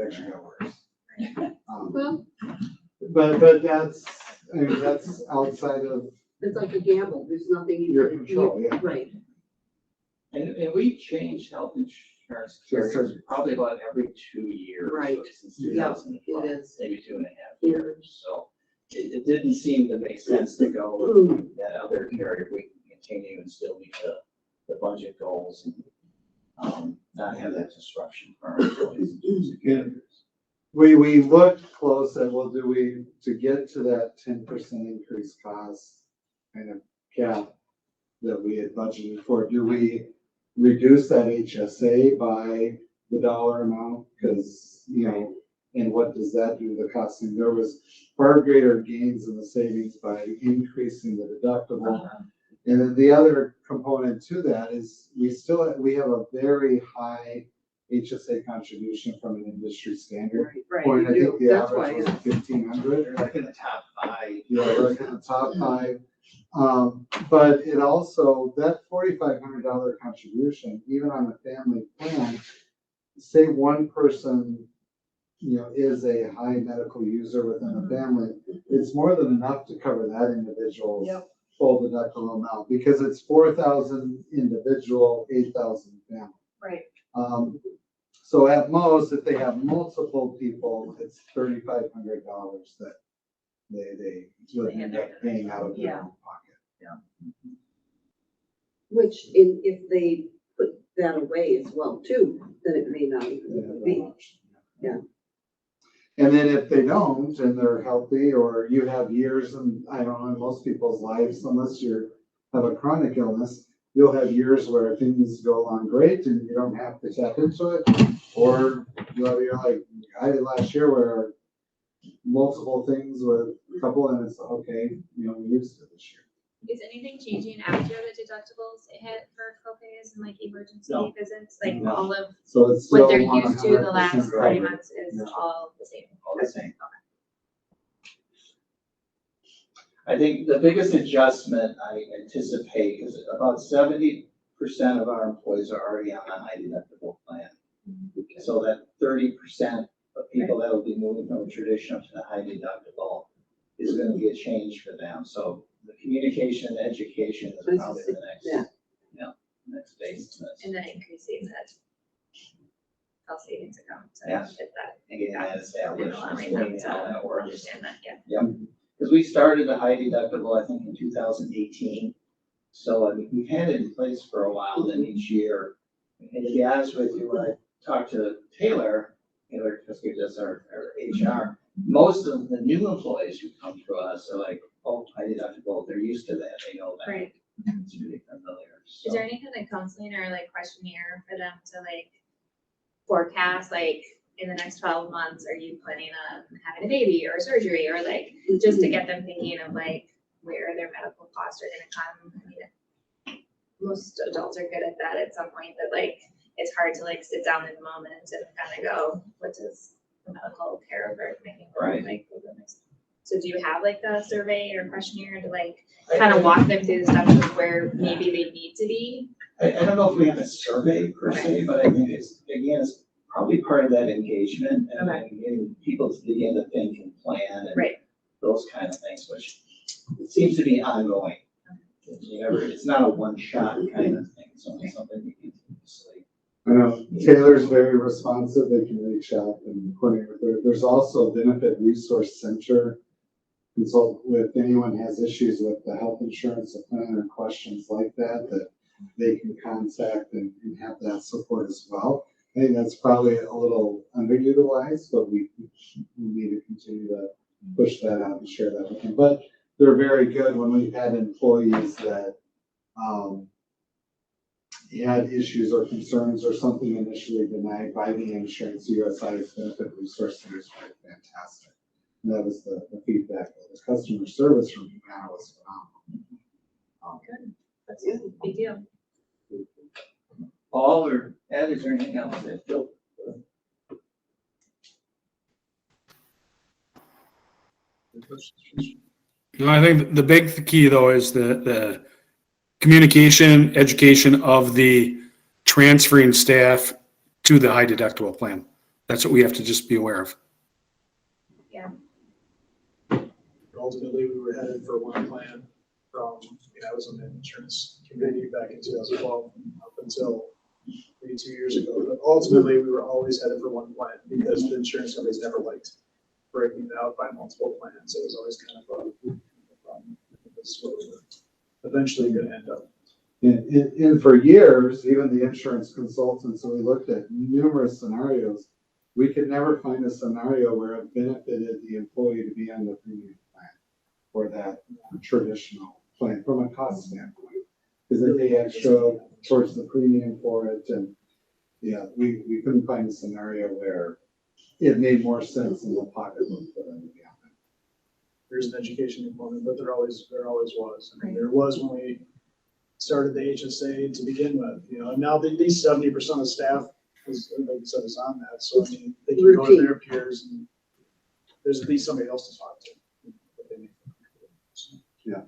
[SPEAKER 2] actually got worse.
[SPEAKER 11] Well,
[SPEAKER 2] But that's outside of
[SPEAKER 11] it's like a gamble. There's nothing you
[SPEAKER 2] your
[SPEAKER 11] can
[SPEAKER 2] control, yeah.
[SPEAKER 11] Right.
[SPEAKER 16] And we changed health insurance carriers probably about every 2 years.
[SPEAKER 11] Right.
[SPEAKER 16] Since
[SPEAKER 11] Yeah,
[SPEAKER 16] 2012,
[SPEAKER 11] it is.
[SPEAKER 16] maybe 2.5 years. So it didn't seem to make sense to go with that other carrier. We can continue and still meet the budget goals and not have that disruption for our employees in terms of carriers.
[SPEAKER 2] We looked close at, well, to get to that 10% increase cost kind of cap that we had budgeted for, do we reduce that HSA by the dollar amount? Because, and what does that do to the costing? There was far greater gains in the savings by increasing the deductible. And then the other component to that is we have a very high HSA contribution from an industry standard
[SPEAKER 11] Right.
[SPEAKER 2] point. I
[SPEAKER 11] you
[SPEAKER 2] think
[SPEAKER 11] do.
[SPEAKER 2] the
[SPEAKER 11] That's
[SPEAKER 2] average was
[SPEAKER 11] why,
[SPEAKER 2] 1,500.
[SPEAKER 16] They're like in the top 5.
[SPEAKER 2] Yeah, like in the top 5. But it also, that $4,500 contribution, even on a family plan, say one person, is a high medical user within a family, it's more than enough to cover that individual's full deductible amount, because it's 4,000 individual, 8,000 family.
[SPEAKER 10] Right.
[SPEAKER 2] So at most, if they have multiple people, it's $3,500 that they would end up paying out of their own pocket.
[SPEAKER 11] Which if they put that away as well too, then it may not even be. Yeah.
[SPEAKER 2] And then if they don't, and they're healthy, or you have years, and I don't know, in most people's lives, unless you have a chronic illness, you'll have years where things go along great and you don't have to tap into it. Or you're like I did last year, where multiple things with a couple, and it's okay, we used it this year.
[SPEAKER 7] Is anything changing after the deductibles hit for copays and like emergency
[SPEAKER 16] No.
[SPEAKER 7] visits? Like
[SPEAKER 16] No.
[SPEAKER 7] all of
[SPEAKER 2] So it's
[SPEAKER 7] what
[SPEAKER 2] still
[SPEAKER 7] they're used to the
[SPEAKER 2] 100%
[SPEAKER 7] last 3
[SPEAKER 2] covered.
[SPEAKER 7] months is
[SPEAKER 2] Yeah.
[SPEAKER 7] all the same?
[SPEAKER 16] All the same. I think the biggest adjustment I anticipate is about 70% of our employees are already on a high deductible plan. So that 30% of people that will be moving from a traditional to the high deductible is gonna be a change for them. So the communication, and education is probably the next, next phase.
[SPEAKER 7] And then increasing that health savings account to
[SPEAKER 16] Yes.
[SPEAKER 7] fit that.
[SPEAKER 16] And getting that established,
[SPEAKER 7] Allowing
[SPEAKER 16] explaining
[SPEAKER 7] them
[SPEAKER 16] how that
[SPEAKER 7] to
[SPEAKER 16] works.
[SPEAKER 7] understand that, yeah.
[SPEAKER 16] Yep, because we started the high deductible, I think, in 2018. So I mean, we've had it in place for a while, then each year. And to be honest with you, when I talked to Taylor just gives us our HR, most of the new employees who come to us are like, oh, high deductible, they're used to that, they know that.
[SPEAKER 7] Right.
[SPEAKER 16] It's really familiar.
[SPEAKER 7] Is there any kind of counseling or like questionnaire for them to like forecast, like in the next 12 months, are you planning on having a baby or surgery, or like just to get them thinking of like where their medical costs are gonna come? I mean, most adults are good at that at some point, but like it's hard to like sit down in the moment and kind of go, what does the medical care of it making like over the next? So do you have like the survey or questionnaire to like kind of walk them through the steps of where maybe they need to be?
[SPEAKER 16] I don't know if we have a survey per se, but I think it's, again, it's probably part of that engagement and getting people to begin to think and plan and those kind of things, which it seems to be ongoing. It's not a one-shot kind of thing, it's only something you continuously.
[SPEAKER 2] I know Taylor's very responsive, they can reach out and coordinate with her. There's also a benefit resource center. Consult with anyone has issues with the health insurance plan or questions like that they can contact and have that support as well. I think that's probably a little underutilized, but we need to continue to push that out and share that with them. But they're very good when we've had employees that had issues or concerns or something initially denied by the insurance. USI's benefit resource center is quite fantastic. And that was the feedback. The customer service from Humana was phenomenal.
[SPEAKER 7] Good, that's a big deal.
[SPEAKER 16] Paul or Ed, is there anything else that Phil?
[SPEAKER 17] No, I think the big key though is the communication, education of the transferring staff to the high deductible plan. That's what we have to just be aware of.
[SPEAKER 7] Yeah.
[SPEAKER 1] Ultimately, we were headed for one plan from, I was on the insurance committee back in 2012 up until maybe 2 years ago. But ultimately, we were always headed for one plan because the insurance companies never liked breaking it out by multiple plans. It was always kind of a problem. This is what we were eventually going to end up.
[SPEAKER 2] And for years, even the insurance consultants, so we looked at numerous scenarios, we could never find a scenario where it benefited the employee to be on the premium plan or that traditional plan from a cost standpoint. Because they pay extra towards the premium for it. And yeah, we couldn't find a scenario where it made more sense in the pocketbook for them to be on it.
[SPEAKER 1] There's an education component, but there always was. I mean, there was when we started the HSA to begin with, and now at least 70% of staff is, like you said, is on that. So I mean, they can go to their peers and there's at least somebody else to talk to.
[SPEAKER 2] Yeah.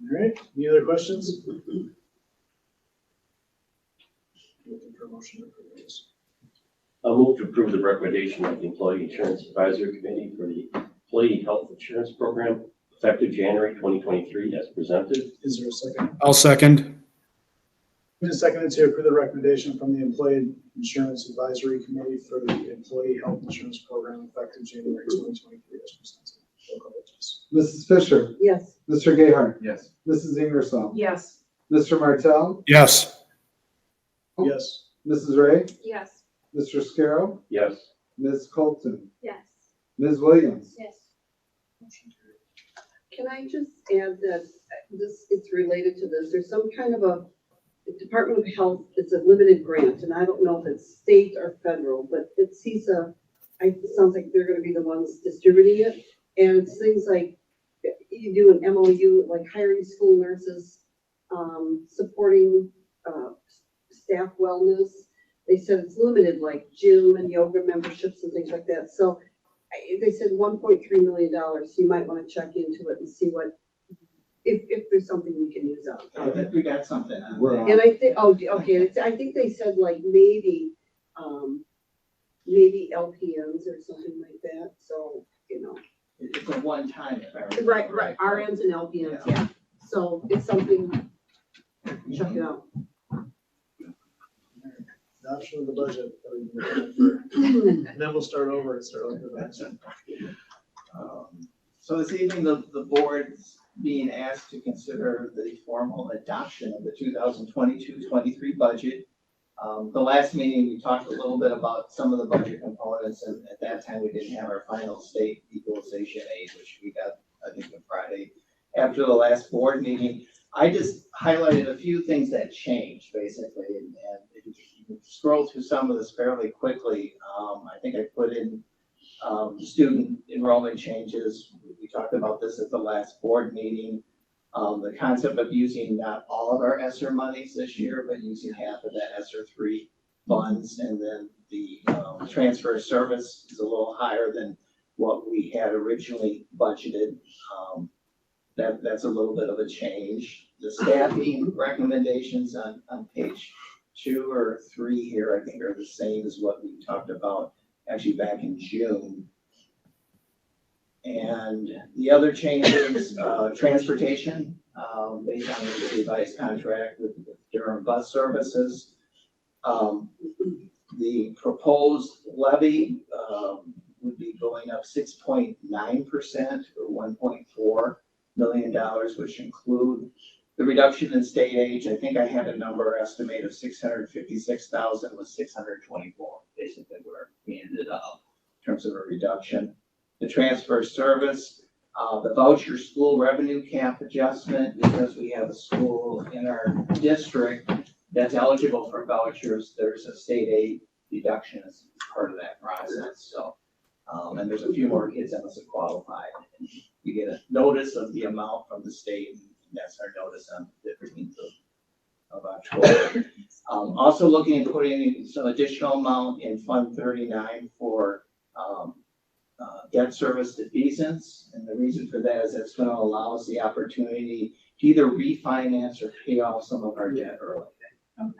[SPEAKER 1] All right, any other questions? for a motion to approve this.
[SPEAKER 18] I'll move to approve the recommendation of the Employee Insurance Advisory Committee for the Employee Health Insurance Program effective January 2023 as presented.
[SPEAKER 1] Is there a second?
[SPEAKER 17] I'll second.
[SPEAKER 1] Moved and seconded to approve the recommendation from the Employee Insurance Advisory Committee for the Employee Health Insurance Program effective January 2023 as presented. Roll call vote, please.
[SPEAKER 2] Mrs. Fisher,
[SPEAKER 11] Yes.
[SPEAKER 2] Mr. Gayheart,
[SPEAKER 16] Yes.
[SPEAKER 2] Mrs. Ingersoll,
[SPEAKER 3] Yes.
[SPEAKER 2] Mr. Martell,
[SPEAKER 17] Yes.
[SPEAKER 1] Yes.
[SPEAKER 2] Mrs. Ray,
[SPEAKER 6] Yes.
[SPEAKER 2] Mr. Scarrow,
[SPEAKER 18] Yes.
[SPEAKER 2] Ms. Colton,
[SPEAKER 6] Yes.
[SPEAKER 2] Ms. Williams.
[SPEAKER 13] Yes.
[SPEAKER 11] Can I just add that this, it's related to this, there's some kind of a Department of Health, it's a limited grant, and I don't know if it's state or federal, but it sounds like they're gonna be the ones distributing it. And it's things like, you do an MOU, like hiring school nurses, supporting, staff wellness. They said it's limited, like gym and yoga memberships and things like that. So they said $1.3 million, so you might wanna check into it and see what, if there's something we can use out.
[SPEAKER 16] I think we got something on
[SPEAKER 2] We're
[SPEAKER 16] that.
[SPEAKER 2] on.
[SPEAKER 11] And I think, okay, I think they said like maybe LPNs or something like that, so,
[SPEAKER 16] It's a one-time. if I remember
[SPEAKER 11] Right,
[SPEAKER 16] correctly.
[SPEAKER 11] RNs and LPNs, yeah, so it's something, check it out.
[SPEAKER 1] Adoption of the budget that we've been looking for. And then we'll start over and start looking at that.
[SPEAKER 16] So this evening, the board's being asked to consider the formal adoption of the 2022-23 budget. The last meeting, we talked a little bit about some of the budget components, and at that time, we didn't have our final state equalization aid, which we got, I think, on Friday. After the last board meeting, I just highlighted a few things that changed, basically, and if you can scroll through some of this fairly quickly. I think I put in student enrollment changes. We talked about this at the last board meeting. The concept of using not all of our ESSER monies this year, but using half of that ESSER 3 funds. And then the transfer of service is a little higher than what we had originally budgeted. That's a little bit of a change. The staffing recommendations on page 2 or 3 here, I think, are the same as what we talked about actually back in June. And the other changes, transportation, based on the revised contract with Durham Bus Services. The proposed levy would be going up 6.9% or $1.4 million, which include the reduction in state aid. I think I had a number estimate of 656,000 was 624, basically where we ended up in terms of a reduction. The transfer service, the voucher school revenue cap adjustment, because we have a school in our district that's eligible for vouchers, there's a state aid deduction as part of that process. So, and there's a few more kids that must have qualified. You get a notice of the amount from the state, and that's our notice on the 15th of October. Also looking at putting some additional amount in Fund 39 for debt service defeasance. And the reason for that is that's going to allow us the opportunity to either refinance or pay off some of our debt early.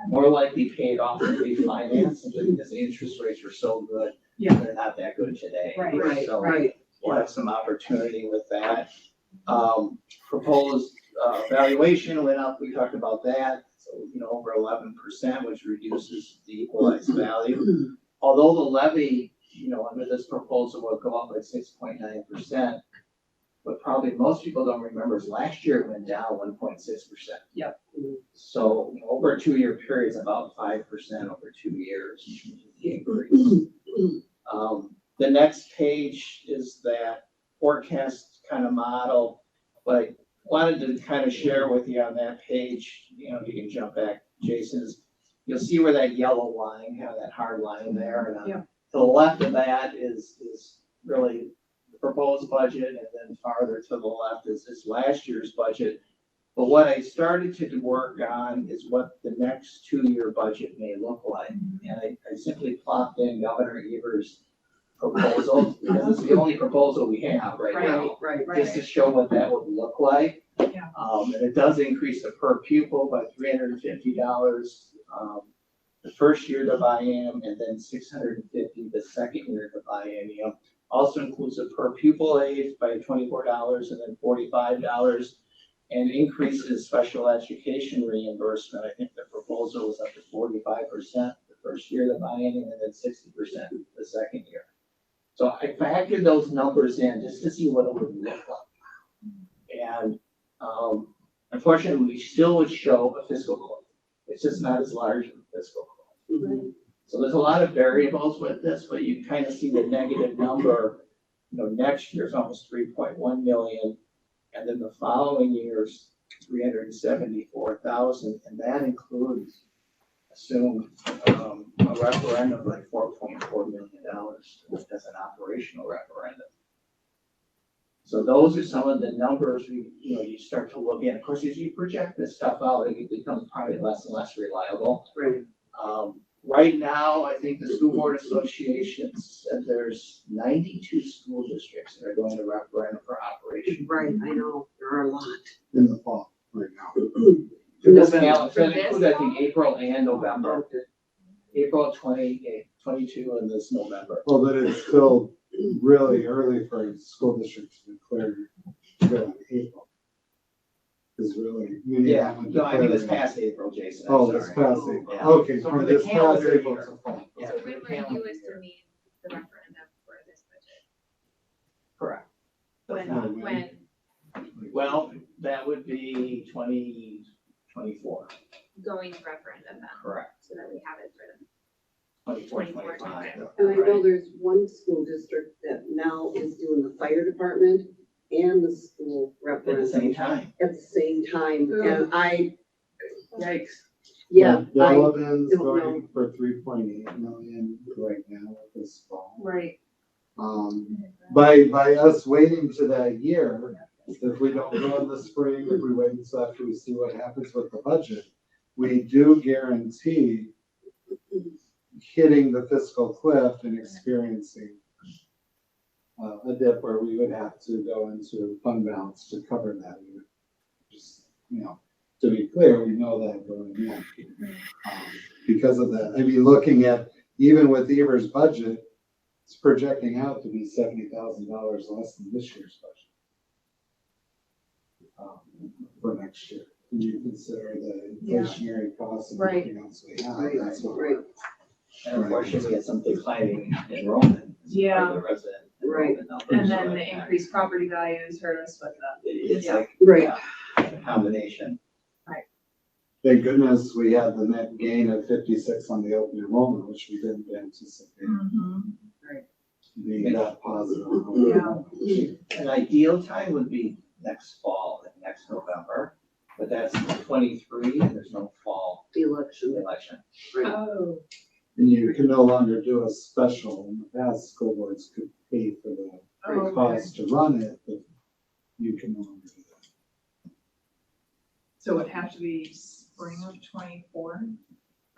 [SPEAKER 16] More likely paid off than refinance, simply because the interest rates are so good.
[SPEAKER 3] Yeah.
[SPEAKER 16] They're not that good today.
[SPEAKER 11] Right,
[SPEAKER 16] So
[SPEAKER 11] right.
[SPEAKER 16] we'll have some opportunity with that. Proposed valuation went up, we talked about that, so, over 11%, which reduces the equalized value. Although the levy, under this proposal will go up by 6.9%, what probably most people don't remember is last year it went down 1.6%.
[SPEAKER 3] Yep.
[SPEAKER 16] So over a 2-year period, it's about 5% over 2 years, the increase. The next page is that forecast kind of model, but I wanted to kind of share with you on that page, if you can jump back, Jason, you'll see where that yellow line, kind of that hard line there, and to the left of that is really the proposed budget, and then farther to the left is last year's budget. But what I started to work on is what the next 2-year budget may look like. And I simply plopped in Governor Evers' proposal, because it's the only proposal we have right now.
[SPEAKER 11] Right.
[SPEAKER 16] Just to show what that would look like. And it does increase the per pupil by $350. the first year of the biennium, and then $650 the second year of the biennium. Also includes a per pupil aid by $24 and then $45, and increases special education reimbursement. I think the proposal was up to 45% the first year of the biennium, and then 60% the second year. So I factored those numbers in just to see what it would look like. And unfortunately, we still would show a fiscal cliff. It's just not as large of a fiscal cliff. So there's a lot of variables with this, but you kind of see the negative number. Next year's almost 3.1 million, and then the following year's 374,000, and that includes, assume, a referendum of like $4.4 million as an operational referendum. So those are some of the numbers you start to look at. Of course, as you project this stuff out, it becomes probably less and less reliable. Right now, I think the School Board Association said there's 92 school districts that are going to referendum for operation.
[SPEAKER 11] Right, I know, there are a lot.
[SPEAKER 2] In the fall, right now.
[SPEAKER 16] This calendar includes, I think, April and November. April 22 and this November.
[SPEAKER 2] Well, but it's still really early for school districts to declare in April. Is really.
[SPEAKER 16] Yeah, no, I think it's past April, Jason. I'm
[SPEAKER 2] Oh, it's
[SPEAKER 16] sorry.
[SPEAKER 2] past April.
[SPEAKER 16] Yeah.
[SPEAKER 2] Okay,
[SPEAKER 16] So
[SPEAKER 2] from
[SPEAKER 16] for the
[SPEAKER 2] this past
[SPEAKER 16] calendar
[SPEAKER 2] April
[SPEAKER 16] year.
[SPEAKER 2] to fall.
[SPEAKER 16] Yeah,
[SPEAKER 7] So
[SPEAKER 16] for
[SPEAKER 7] when
[SPEAKER 16] the
[SPEAKER 7] were
[SPEAKER 16] calendar
[SPEAKER 7] you
[SPEAKER 16] year.
[SPEAKER 7] assuming the referendum for this budget?
[SPEAKER 16] Correct.
[SPEAKER 7] When?
[SPEAKER 16] Well, that would be 2024.
[SPEAKER 7] Going to referendum then?
[SPEAKER 16] Correct.
[SPEAKER 7] So that we have it for the
[SPEAKER 16] 24, 25.
[SPEAKER 11] And I know there's one school district that now is doing the fire department and the school
[SPEAKER 16] At the
[SPEAKER 11] referendum
[SPEAKER 16] same time.
[SPEAKER 11] at the same time, and
[SPEAKER 16] Yikes.
[SPEAKER 11] yeah, I
[SPEAKER 2] Delavan's
[SPEAKER 11] don't know.
[SPEAKER 2] going for 3.8 million right now this fall.
[SPEAKER 8] Right.
[SPEAKER 2] By us waiting to that year, if we don't go in the spring, if we wait until after we see what happens with the budget, we do guarantee hitting the fiscal cliff and experiencing a dip where we would have to go into fund balance to cover that. We would just, to be clear, we know that going in. Because of that, I mean, looking at, even with Ever's budget, it's projecting out to be $70,000 less than this year's budget. For next year. When you consider the inflationary costs and everything else we have, that's what we're.
[SPEAKER 16] And unfortunately, we had some declining enrollment.
[SPEAKER 10] Yeah.
[SPEAKER 16] The resident
[SPEAKER 11] Right.
[SPEAKER 16] enrollment numbers,
[SPEAKER 10] And
[SPEAKER 16] so
[SPEAKER 10] then
[SPEAKER 16] that
[SPEAKER 10] the
[SPEAKER 16] kind of-
[SPEAKER 10] increased property values hurt us with that.
[SPEAKER 16] It's
[SPEAKER 10] Yeah.
[SPEAKER 16] like,
[SPEAKER 11] Right.
[SPEAKER 16] a combination.
[SPEAKER 2] Thank goodness we had the net gain of 56 on the open enrollment, which we didn't anticipate. Being that positive.
[SPEAKER 16] An ideal time would be next fall, like next November, but that's 23 and there's no fall
[SPEAKER 11] election.
[SPEAKER 10] Oh.
[SPEAKER 2] And you can no longer do a special. In the past, school boards could pay for the
[SPEAKER 10] okay.
[SPEAKER 2] cost to run it, but you can no longer do that.
[SPEAKER 10] So it would have to be spring of 24?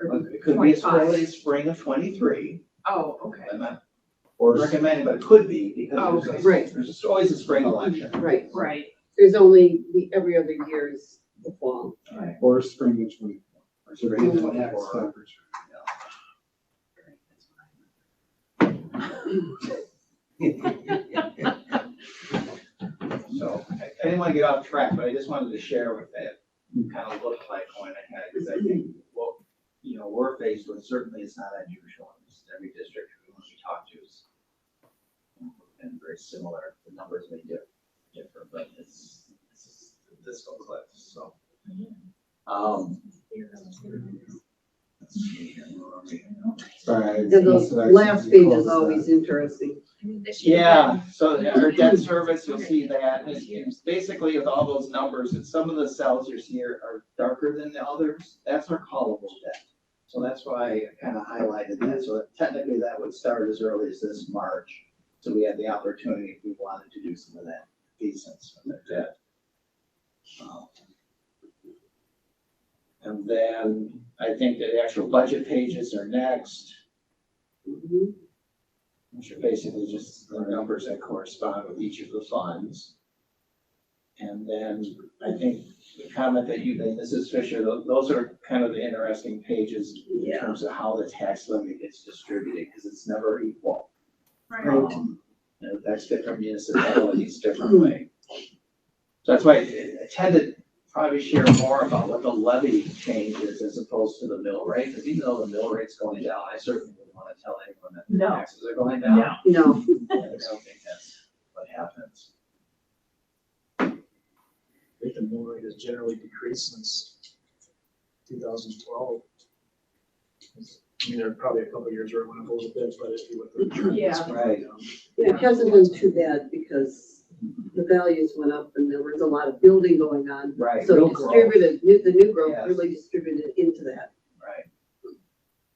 [SPEAKER 16] It could be as early as spring of 23.
[SPEAKER 10] Oh, okay.
[SPEAKER 16] I'm not
[SPEAKER 2] Or
[SPEAKER 16] recommending, but it could be
[SPEAKER 10] Oh,
[SPEAKER 16] because
[SPEAKER 10] okay.
[SPEAKER 11] Right.
[SPEAKER 16] there's just always a spring election.
[SPEAKER 11] Right.
[SPEAKER 10] Right.
[SPEAKER 11] There's only every other year is the fall.
[SPEAKER 2] Or spring of 24.
[SPEAKER 16] Or spring of
[SPEAKER 2] Next
[SPEAKER 16] 24.
[SPEAKER 2] opportunity.
[SPEAKER 16] So I didn't want to get off track, but I just wanted to share what that kind of looked like going ahead, because I think what, we're faced with certainly is not unusual. Just every district we talk to is and very similar. The numbers may differ, but it's fiscal cliff, so.
[SPEAKER 2] Sorry.
[SPEAKER 11] And those last page is always interesting.
[SPEAKER 16] Yeah, so our debt service, you'll see that, and it's basically with all those numbers, and some of the cells you see are darker than the others, that's our callable debt. So that's why I kind of highlighted that, so that technically that would start as early as this March. So we had the opportunity if we wanted to do some of that decence of that debt. And then I think that the actual budget pages are next. Which are basically just the numbers that correspond with each of the funds. And then I think the comment that you made, Mrs. Fisher, those are kind of the interesting pages in terms of how the tax levy gets distributed, because it's never equal. It affects different municipalities differently. So that's why I tend to probably share more about what the levy change is as opposed to the mill rate, because even though the mill rate's going down, I certainly wouldn't want to tell anyone that the
[SPEAKER 12] No.
[SPEAKER 16] taxes are going down.
[SPEAKER 11] No.
[SPEAKER 16] I don't think that's what happens.
[SPEAKER 1] I think the mill rate has generally decreased since 2012. I mean, there are probably a couple of years where it went up a little bit, but if you look at the trend, it's
[SPEAKER 11] Yeah.
[SPEAKER 1] been
[SPEAKER 16] Right.
[SPEAKER 1] down.
[SPEAKER 11] Yeah, it hasn't been too bad because the values went up and there was a lot of building going on.
[SPEAKER 16] Right.
[SPEAKER 11] So
[SPEAKER 16] Real
[SPEAKER 11] it
[SPEAKER 16] growth.
[SPEAKER 11] the new growth
[SPEAKER 16] Yes.
[SPEAKER 11] really distributed into that.
[SPEAKER 16] Right.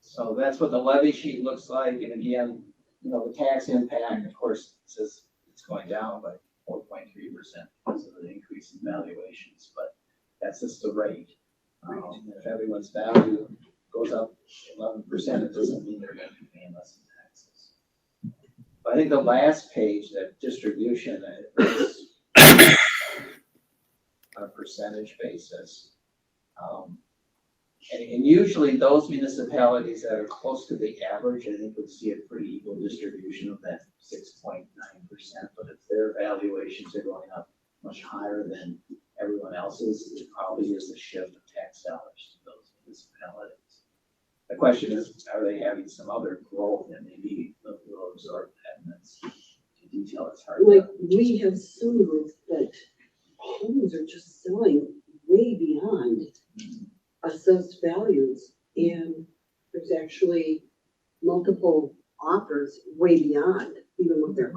[SPEAKER 16] So that's what the levy sheet looks like, and again, the tax impact, of course, says it's going down by 4.3% because of the increase in valuations, but that's just the rate. If everyone's value goes up 11%, it doesn't mean they're gonna be paying less in taxes. But I think the last page, that distribution, is on a percentage basis. And usually those municipalities that are close to the average, I think would see a pretty equal distribution of that 6.9%. But if their valuations are going up much higher than everyone else's, it probably is a shift of tax dollars to those municipalities. The question is, are they having some other growth and maybe they'll absorb that? And that's in detail, it's hard
[SPEAKER 11] Like,
[SPEAKER 16] to.
[SPEAKER 11] we have some groups that homes are just selling way beyond assessed values. And there's actually multiple offers way beyond even what they're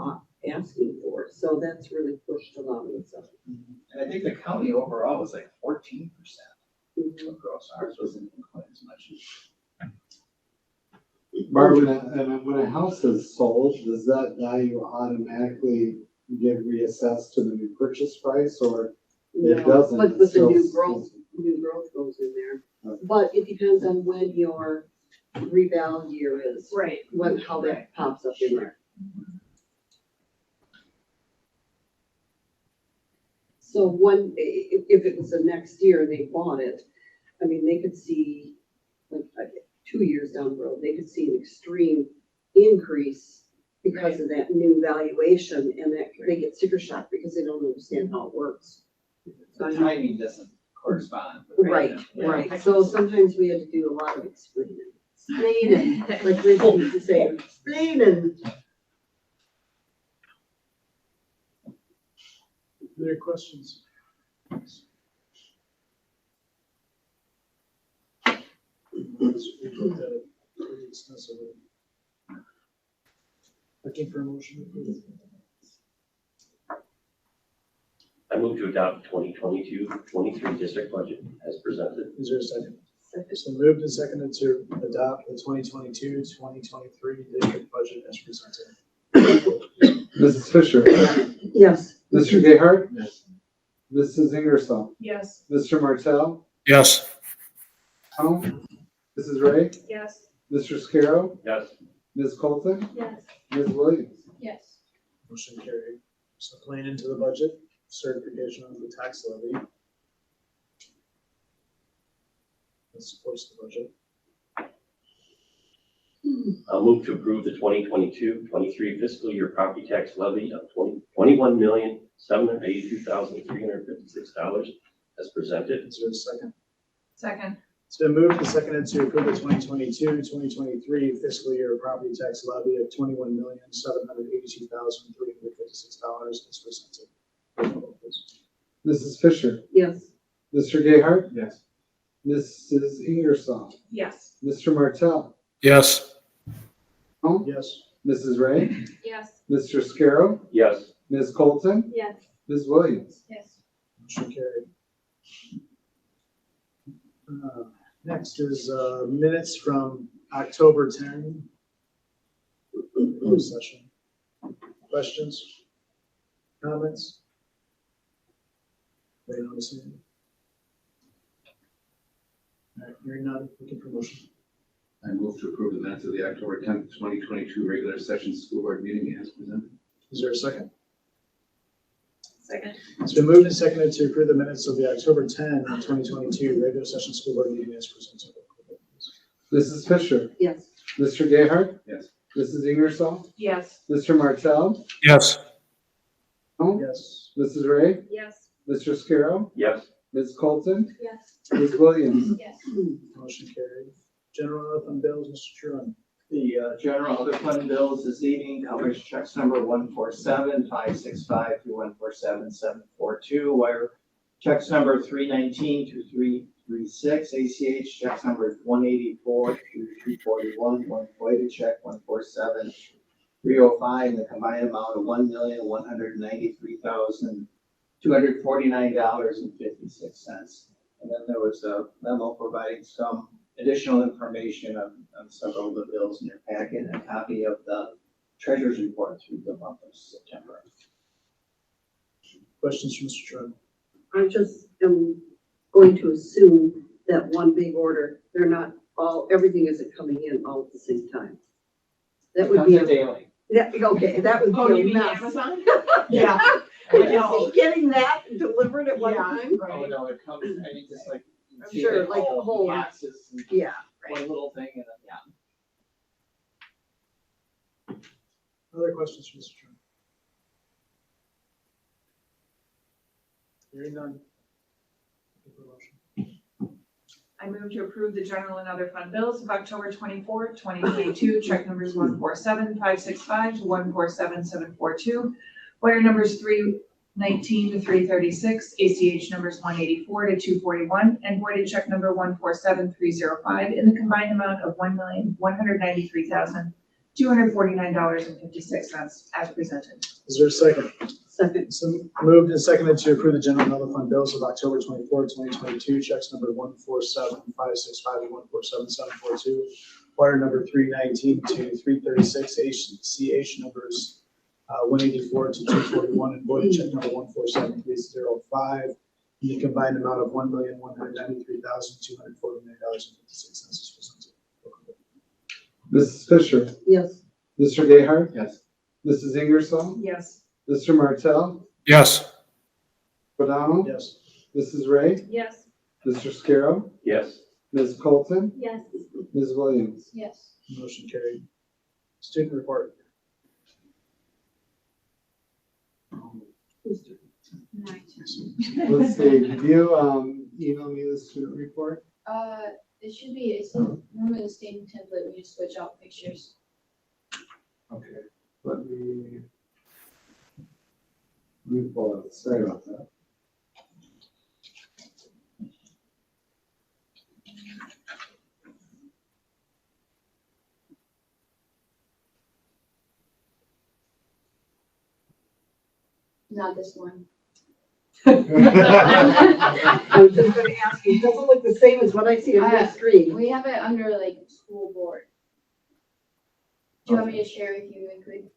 [SPEAKER 11] asking for. So that's really pushed a lot of this up.
[SPEAKER 16] And I think the county overall was like 14% of gross. Ours wasn't quite as much.
[SPEAKER 2] Barb, when a house is sold, does that value automatically get reassessed to the new purchase price, or it
[SPEAKER 11] No,
[SPEAKER 2] doesn't?
[SPEAKER 11] But
[SPEAKER 2] It
[SPEAKER 11] with the
[SPEAKER 2] still-
[SPEAKER 11] new growth goes in there. But it depends on when your reval year is.
[SPEAKER 3] Right.
[SPEAKER 11] How that pops up in there. So if it was the next year they bought it, I mean, they could see, like, 2 years down the road, they could see an extreme increase because of that new valuation, and that they get sticker shock because they don't understand how it works.
[SPEAKER 16] The timing doesn't correspond.
[SPEAKER 11] Right, right. So sometimes we had to do a lot of explaining. Like Liz used to say, explaining.
[SPEAKER 1] Other questions? We've looked at it pretty extensively. Looking for a motion to approve.
[SPEAKER 18] I move to adopt 2022-23 district budget as presented.
[SPEAKER 1] Is there a second? It's been moved and seconded to adopt the 2022-2023 district budget as presented.
[SPEAKER 2] Mrs. Fisher?
[SPEAKER 11] Yes.
[SPEAKER 2] Mr. Gayheart? Yes. Mrs. Ingersoll?
[SPEAKER 10] Yes.
[SPEAKER 2] Mr. Martell?
[SPEAKER 17] Yes.
[SPEAKER 2] Mrs. Ray?
[SPEAKER 10] Yes.
[SPEAKER 2] Mr. Scarrow?
[SPEAKER 18] Yes.
[SPEAKER 2] Ms. Colton?
[SPEAKER 10] Yes.
[SPEAKER 2] Ms. Williams?
[SPEAKER 10] Yes.
[SPEAKER 1] Motion carried. So playing into the budget, certification of the tax levy. That supports the budget.
[SPEAKER 18] I'll move to approve the 2022-23 fiscal year property tax levy of $21,782,356 as presented.
[SPEAKER 1] Is there a second?
[SPEAKER 10] Second.
[SPEAKER 1] It's been moved and seconded to approve the 2022-2023 fiscal year property tax levy of $21,782,356 as presented.
[SPEAKER 2] Mrs. Fisher?
[SPEAKER 11] Yes.
[SPEAKER 2] Mr. Gayheart?
[SPEAKER 17] Yes.
[SPEAKER 2] Mrs. Ingersoll?
[SPEAKER 10] Yes.
[SPEAKER 2] Mr. Martell?
[SPEAKER 17] Yes.
[SPEAKER 1] Yes.
[SPEAKER 2] Mrs. Ray?
[SPEAKER 10] Yes.
[SPEAKER 2] Mr. Scarrow?
[SPEAKER 18] Yes.
[SPEAKER 2] Ms. Colton?
[SPEAKER 10] Yes.
[SPEAKER 2] Ms. Williams?
[SPEAKER 10] Yes.
[SPEAKER 1] Motion carried. Next is minutes from October 10. Closed session. Questions? Comments? Anybody want to say anything? All right, hearing none, looking for motion.
[SPEAKER 19] I move to approve the minutes of the October 10th, 2022 regular session school board meeting as presented.
[SPEAKER 1] Is there a second?
[SPEAKER 10] Second.
[SPEAKER 1] It's been moved and seconded to approve the minutes of the October 10, 2022 regular session school board meeting as presented.
[SPEAKER 2] Mrs. Fisher,
[SPEAKER 11] Yes.
[SPEAKER 2] Mr. Gayheart,
[SPEAKER 19] Yes.
[SPEAKER 2] Mrs. Ingersoll,
[SPEAKER 10] Yes.
[SPEAKER 2] Mr. Martell,
[SPEAKER 17] Yes.
[SPEAKER 1] Yes.
[SPEAKER 2] Mrs. Ray,
[SPEAKER 7] Yes.
[SPEAKER 2] Mr. Scarrow,
[SPEAKER 18] Yes.
[SPEAKER 2] Ms. Colton,
[SPEAKER 13] Yes.
[SPEAKER 2] Ms. Williams.
[SPEAKER 13] Yes.
[SPEAKER 1] Motion carried. General other fund bills, Mr. Truon.
[SPEAKER 16] The general other fund bills this evening covers checks number 147-565 through 147-742. Wire checks number 319 to 336. ACH checks number 184 through 341. One voided check 147-305, and the combined amount of $1,193,249.56. And then there was a memo providing some additional information on several of the bills in your packet, and a copy of the treasurer's report through the month of September.
[SPEAKER 1] Questions from Mr. Truon?
[SPEAKER 11] I just am going to assume that one big order, they're not all, everything isn't coming in all at the same time. That would be.
[SPEAKER 16] Comes in daily.
[SPEAKER 11] Yeah, okay, that would
[SPEAKER 10] Oh,
[SPEAKER 11] be
[SPEAKER 10] you
[SPEAKER 11] a
[SPEAKER 10] mean
[SPEAKER 11] mess.
[SPEAKER 10] Amazon? Yeah.
[SPEAKER 11] Would
[SPEAKER 10] I
[SPEAKER 11] you
[SPEAKER 10] know.
[SPEAKER 11] see getting that delivered at one time?
[SPEAKER 16] Oh, no, it comes, I mean, just like. you
[SPEAKER 11] I'm
[SPEAKER 16] see
[SPEAKER 11] sure,
[SPEAKER 16] it
[SPEAKER 11] like
[SPEAKER 16] all
[SPEAKER 11] the whole-
[SPEAKER 16] Boxes and
[SPEAKER 11] Yeah.
[SPEAKER 16] one little thing and then, yeah.
[SPEAKER 1] Other questions from Mr. Truon? Hearing none. Looking for a motion.
[SPEAKER 10] I move to approve the general and other fund bills of October 24, 2022, check numbers 147-565 to 147-742, wire numbers 319 to 336, ACH numbers 184 to 241, and voided check number 147-305 in the combined amount of $1,193,249.56 as presented.
[SPEAKER 1] Is there a second?
[SPEAKER 11] Second.
[SPEAKER 1] So moved and seconded to approve the general and other fund bills of October 24, 2022, checks number 147-565 and 147-742, wire number 319 to 336, ACH numbers 184 to 241, and voided check number 147-305 in the combined amount of $1,193,249.56 as presented.
[SPEAKER 2] Mrs. Fisher,
[SPEAKER 11] Yes.
[SPEAKER 2] Mr. Gayheart,
[SPEAKER 16] Yes.
[SPEAKER 2] Mrs. Ingersoll,
[SPEAKER 10] Yes.
[SPEAKER 2] Mr. Martell,
[SPEAKER 17] Yes.
[SPEAKER 2] O'Donnell,
[SPEAKER 1] Yes.
[SPEAKER 2] Mrs. Ray,
[SPEAKER 7] Yes.
[SPEAKER 2] Mr. Scarrow,
[SPEAKER 18] Yes.
[SPEAKER 2] Ms. Colton,
[SPEAKER 13] Yes.
[SPEAKER 2] Ms. Williams.
[SPEAKER 13] Yes.
[SPEAKER 1] Motion carried. Student report.
[SPEAKER 2] Let's see, did you, email me the student report?
[SPEAKER 13] It should be, it's normally the same template, we just switch out pictures.
[SPEAKER 2] Okay, let me pull it, sorry about that.
[SPEAKER 13] Not this one.
[SPEAKER 11] I was just gonna ask you, it doesn't look the same as what I see on your screen.
[SPEAKER 13] We have it under like school board. Do you want me to share with you and could?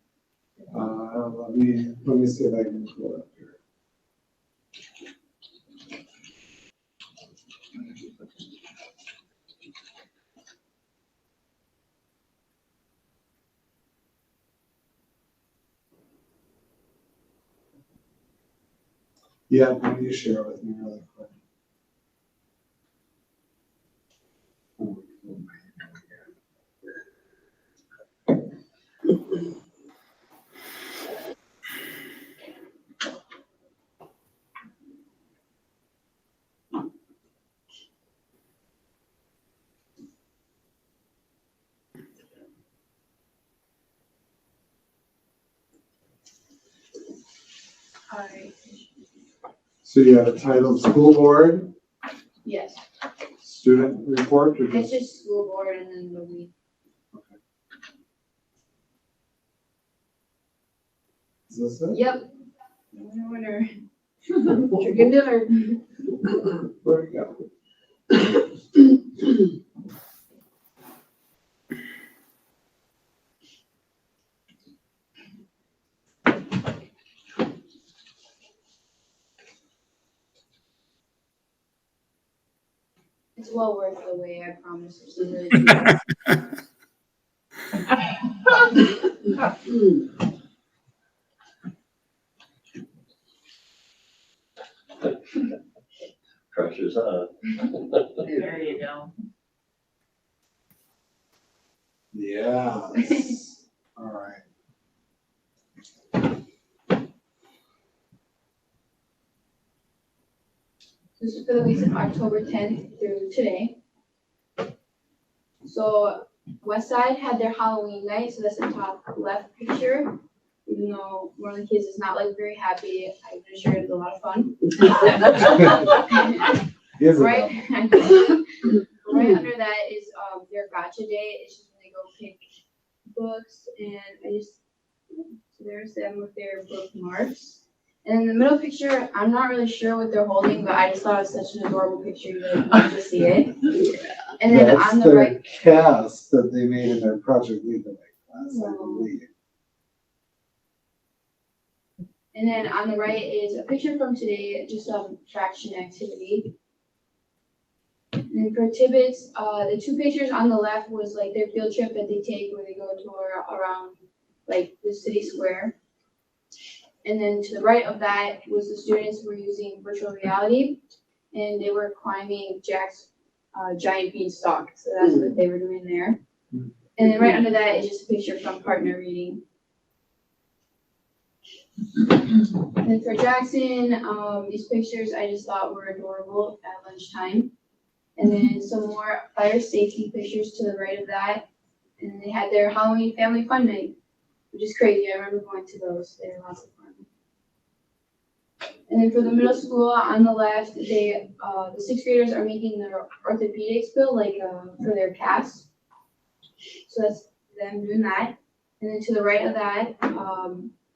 [SPEAKER 2] Let me see if I can pull it up here. Yeah, why don't you share it with me really quick? So you have a title, school board,
[SPEAKER 13] Yes,
[SPEAKER 2] student report, or
[SPEAKER 13] it's
[SPEAKER 2] just?
[SPEAKER 13] just school board and then the week.
[SPEAKER 2] Is this it?
[SPEAKER 13] Yep. No wonder.
[SPEAKER 11] Chicken dinner.
[SPEAKER 2] Where we go?
[SPEAKER 13] It's well worth the wait, I promise. It's a really good.
[SPEAKER 18] Pressure's on.
[SPEAKER 3] There you go.
[SPEAKER 2] Yes. All right.
[SPEAKER 13] This is for the weeks of October 10th through today. So West Side had their Halloween night, so that's the top left picture. Even though one of the kids is not like very happy, I'm pretty sure it was a lot of fun.
[SPEAKER 2] Here's a
[SPEAKER 13] Right, right under that is their gotcha day. It's just when they go pick books, and so there's them with their bookmarks. And in the middle picture, I'm not really sure what they're holding, but I just thought it was such an adorable picture. You really wanted to see it. And then
[SPEAKER 2] That's
[SPEAKER 13] on the
[SPEAKER 2] their
[SPEAKER 13] right,
[SPEAKER 2] cast that they made in their Project Lead the Way class, I believe.
[SPEAKER 13] and then on the right is a picture from today, just traction activity. And for Tibbetts, the two pictures on the left was like their field trip that they take where they go tour around like the city square. And then to the right of that was the students who were using virtual reality, and they were climbing Jack's giant beanstalk. So that's what they were doing there. And then right under that is just a picture from partner reading. And then for Jackson, these pictures I just thought were adorable at lunchtime. And then some more fire safety pictures to the right of that. And they had their Halloween family fun night, which is crazy. I remember going to those. They were lots of fun. And then for the middle school on the left, they the sixth graders are making their orthopedics bill like for their cast. So that's them doing that. And then to the right of that,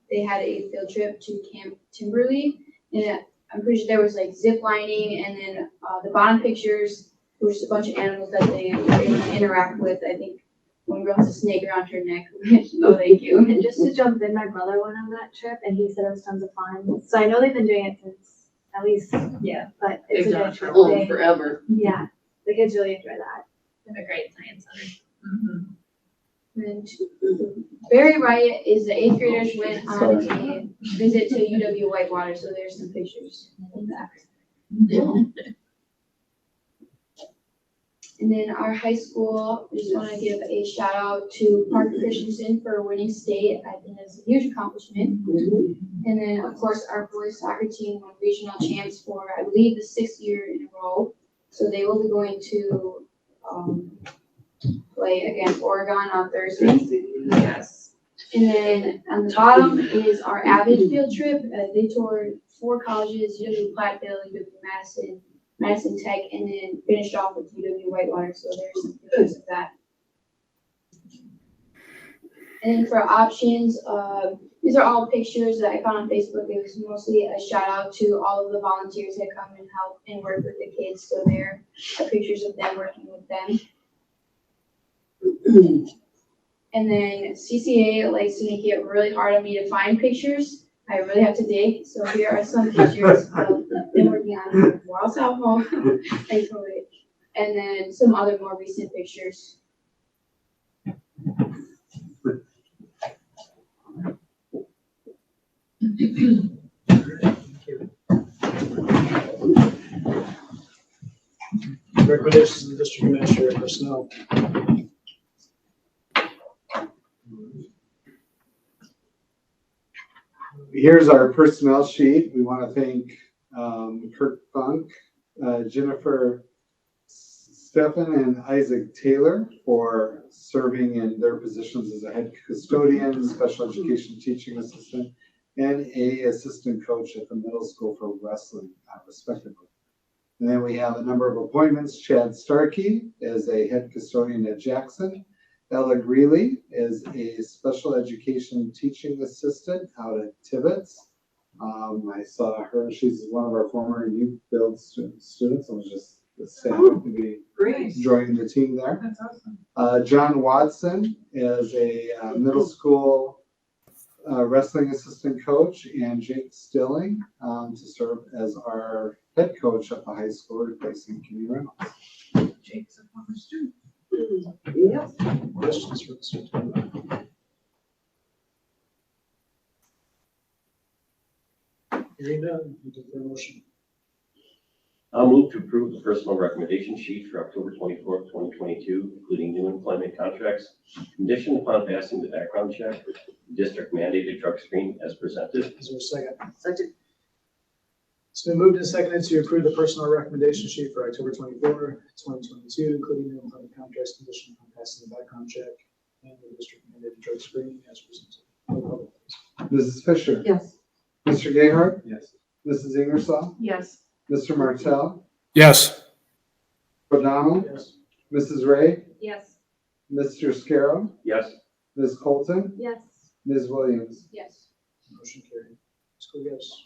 [SPEAKER 13] they had a field trip to Camp Timberley, and I'm pretty sure there was like zip lining, and then the bottom pictures were just a bunch of animals that they interact with. I think one girl has a snake around her neck. Oh, thank you.
[SPEAKER 20] And just to jump in, my brother went on that trip and he said it was tons of fun. So I know they've been doing it since at least, yeah, but it's a good trip.
[SPEAKER 12] Forever.
[SPEAKER 20] Yeah, the kids really enjoy that.
[SPEAKER 7] They have a great science center.
[SPEAKER 13] And then to the very right is the eighth graders went on a visit to UW Whitewater, so there's some pictures of that. And then our high school, we just want to give a shout out to Parker Christensen for winning state. I think that's a huge accomplishment. And then, of course, our boys soccer team won regional champs for, I believe, the 6th year in a row. So they will be going to play against Oregon on Thursday.
[SPEAKER 3] Yes.
[SPEAKER 13] And then on the bottom is our Avid field trip. They toured 4 colleges, UW Platteville, UW Madison Tech, and then finished off with UW Whitewater. So there's some pictures of that. And then for options, these are all pictures that I found on Facebook. It was mostly a shout out to all of the volunteers that come and help and work with the kids. So there are pictures of them working with them. And then CCA likes to make it really hard on me to find pictures. I really have to dig. So here are some pictures I've been working on while at home, thankfully. And then some other more recent pictures.
[SPEAKER 1] Recommendations of the district administrator personnel.
[SPEAKER 2] Here's our personnel sheet. We want to thank Kirk Funk, Jennifer Steffen, and Isaac Taylor for serving in their positions as a head custodian, special education teaching assistant, and a assistant coach at the middle school for wrestling, respectively. And then we have a number of appointments. Chad Starkey is a head custodian at Jackson. Ella Greeley is a special education teaching assistant out at Tibbetts. I saw her, she's one of our former youth build students. I was just sad to be joining the team there.
[SPEAKER 10] That's awesome.
[SPEAKER 2] John Watson is a middle school wrestling assistant coach, and Jake Stilling to serve as our head coach at the high school, replacing Kenny Reynolds.
[SPEAKER 10] Jake's a former student.
[SPEAKER 11] Yes.
[SPEAKER 1] Questions for the superintendent? Hearing none, you can put a motion.
[SPEAKER 18] I'll move to approve the personal recommendation sheet for October 24th, 2022, including new employment contracts, conditioned upon passing the background check, district mandated drug screen as presented.
[SPEAKER 1] Is there a second?
[SPEAKER 11] Second.
[SPEAKER 1] It's been moved and seconded to approve the personal recommendation sheet for October 24, 2022, including new employment contracts, conditioned upon passing the background check and the district mandated drug screening as presented. Roll call, please.
[SPEAKER 2] Mrs. Fisher?
[SPEAKER 11] Yes.
[SPEAKER 2] Mr. Gayheart?
[SPEAKER 19] Yes.
[SPEAKER 2] Mrs. Ingersoll?
[SPEAKER 3] Yes.
[SPEAKER 2] Mr. Martell?
[SPEAKER 17] Yes.
[SPEAKER 2] O'Donnell?
[SPEAKER 1] Yes.
[SPEAKER 2] Mrs. Ray?
[SPEAKER 7] Yes.
[SPEAKER 2] Mr. Scarrow?
[SPEAKER 18] Yes.
[SPEAKER 2] Ms. Colton?
[SPEAKER 20] Yes.
[SPEAKER 2] Ms. Williams?
[SPEAKER 20] Yes.
[SPEAKER 1] Motion carried. School gifts.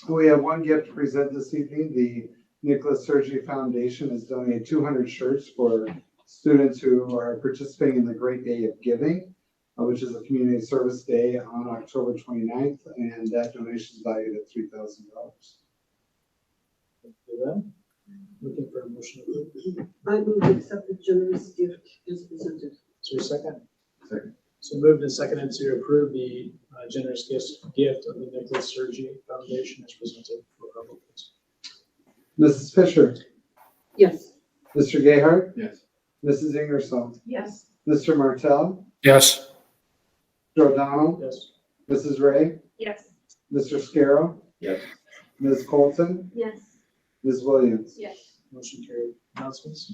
[SPEAKER 2] We have one gift to present this evening. The Nicholas Sergi Foundation has donated 200 shirts for students who are participating in the Great Day of Giving, which is a community service day on October 29th, and that donation is valued at $3,000.
[SPEAKER 1] Thank you, then. Looking for a motion to approve.
[SPEAKER 11] I move to accept the generous gift as presented.
[SPEAKER 1] Is there a second?
[SPEAKER 19] Second.
[SPEAKER 1] So moved and seconded to approve the generous gift of the Nicholas Sergi Foundation as presented. Roll call, please.
[SPEAKER 2] Mrs. Fisher?
[SPEAKER 11] Yes.
[SPEAKER 2] Mr. Gayheart?
[SPEAKER 19] Yes.
[SPEAKER 2] Mrs. Ingersoll?
[SPEAKER 3] Yes.
[SPEAKER 2] Mr. Martell?
[SPEAKER 17] Yes.
[SPEAKER 2] Mr. O'Donnell?
[SPEAKER 1] Yes.
[SPEAKER 2] Mrs. Ray?
[SPEAKER 7] Yes.
[SPEAKER 2] Mr. Scarrow?
[SPEAKER 18] Yes.
[SPEAKER 2] Ms. Colton?
[SPEAKER 20] Yes.
[SPEAKER 2] Ms. Williams?
[SPEAKER 20] Yes.
[SPEAKER 1] Motion carried. Announcements?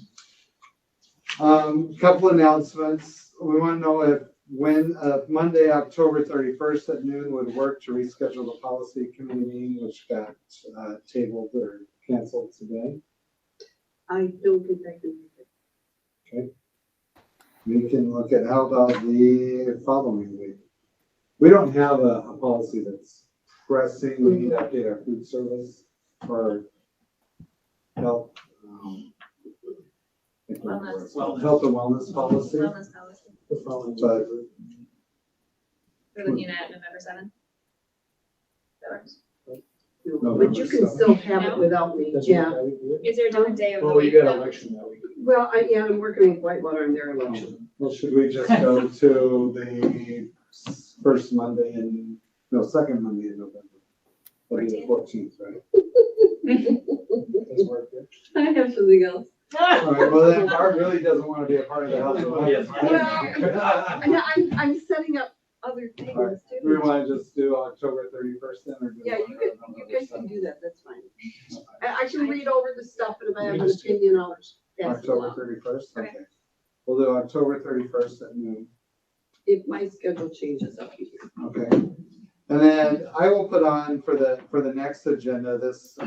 [SPEAKER 2] Couple announcements. We want to know if Monday, October 31st at noon would work to reschedule the policy committee meeting, which got tabled or canceled today.
[SPEAKER 11] I don't think I can make it.
[SPEAKER 2] Okay. We can look at how about the following week. We don't have a policy that's pressing. We need to update our food service for health. Health and wellness policy.
[SPEAKER 7] Wellness policy.
[SPEAKER 1] The following.
[SPEAKER 2] But
[SPEAKER 7] We're looking at November 7th. That works.
[SPEAKER 11] But you can still have it without me,
[SPEAKER 1] That's
[SPEAKER 11] yeah.
[SPEAKER 1] what we do.
[SPEAKER 7] Is there a different day of the
[SPEAKER 1] Well,
[SPEAKER 7] week?
[SPEAKER 1] you got
[SPEAKER 7] though?
[SPEAKER 1] election that week.
[SPEAKER 11] Well, yeah, I'm working in Whitewater on their election.
[SPEAKER 2] Well, should we just go to the first Monday second Monday in November? That'd be the 14th, right?
[SPEAKER 1] Does work good.
[SPEAKER 11] I have something else.
[SPEAKER 2] All right, well then Barb really doesn't want to be a part of the health and
[SPEAKER 18] Yes.
[SPEAKER 2] wellness.
[SPEAKER 11] I'm setting up other things
[SPEAKER 2] All right. Do we
[SPEAKER 11] too.
[SPEAKER 2] want to just do October 31st then, or do we
[SPEAKER 11] Yeah,
[SPEAKER 2] want
[SPEAKER 11] you
[SPEAKER 2] to
[SPEAKER 11] can,
[SPEAKER 2] go
[SPEAKER 11] you
[SPEAKER 2] November
[SPEAKER 11] guys can
[SPEAKER 2] 7th?
[SPEAKER 11] do that, that's fine. I can read over the stuff, and if I have an opinion, I'll pass it
[SPEAKER 2] October
[SPEAKER 11] along.
[SPEAKER 2] 31st,
[SPEAKER 11] Okay.
[SPEAKER 2] okay. We'll do October 31st at noon,
[SPEAKER 11] If my schedule changes, I'll keep you.
[SPEAKER 2] okay? And then I will put on for the next agenda, this,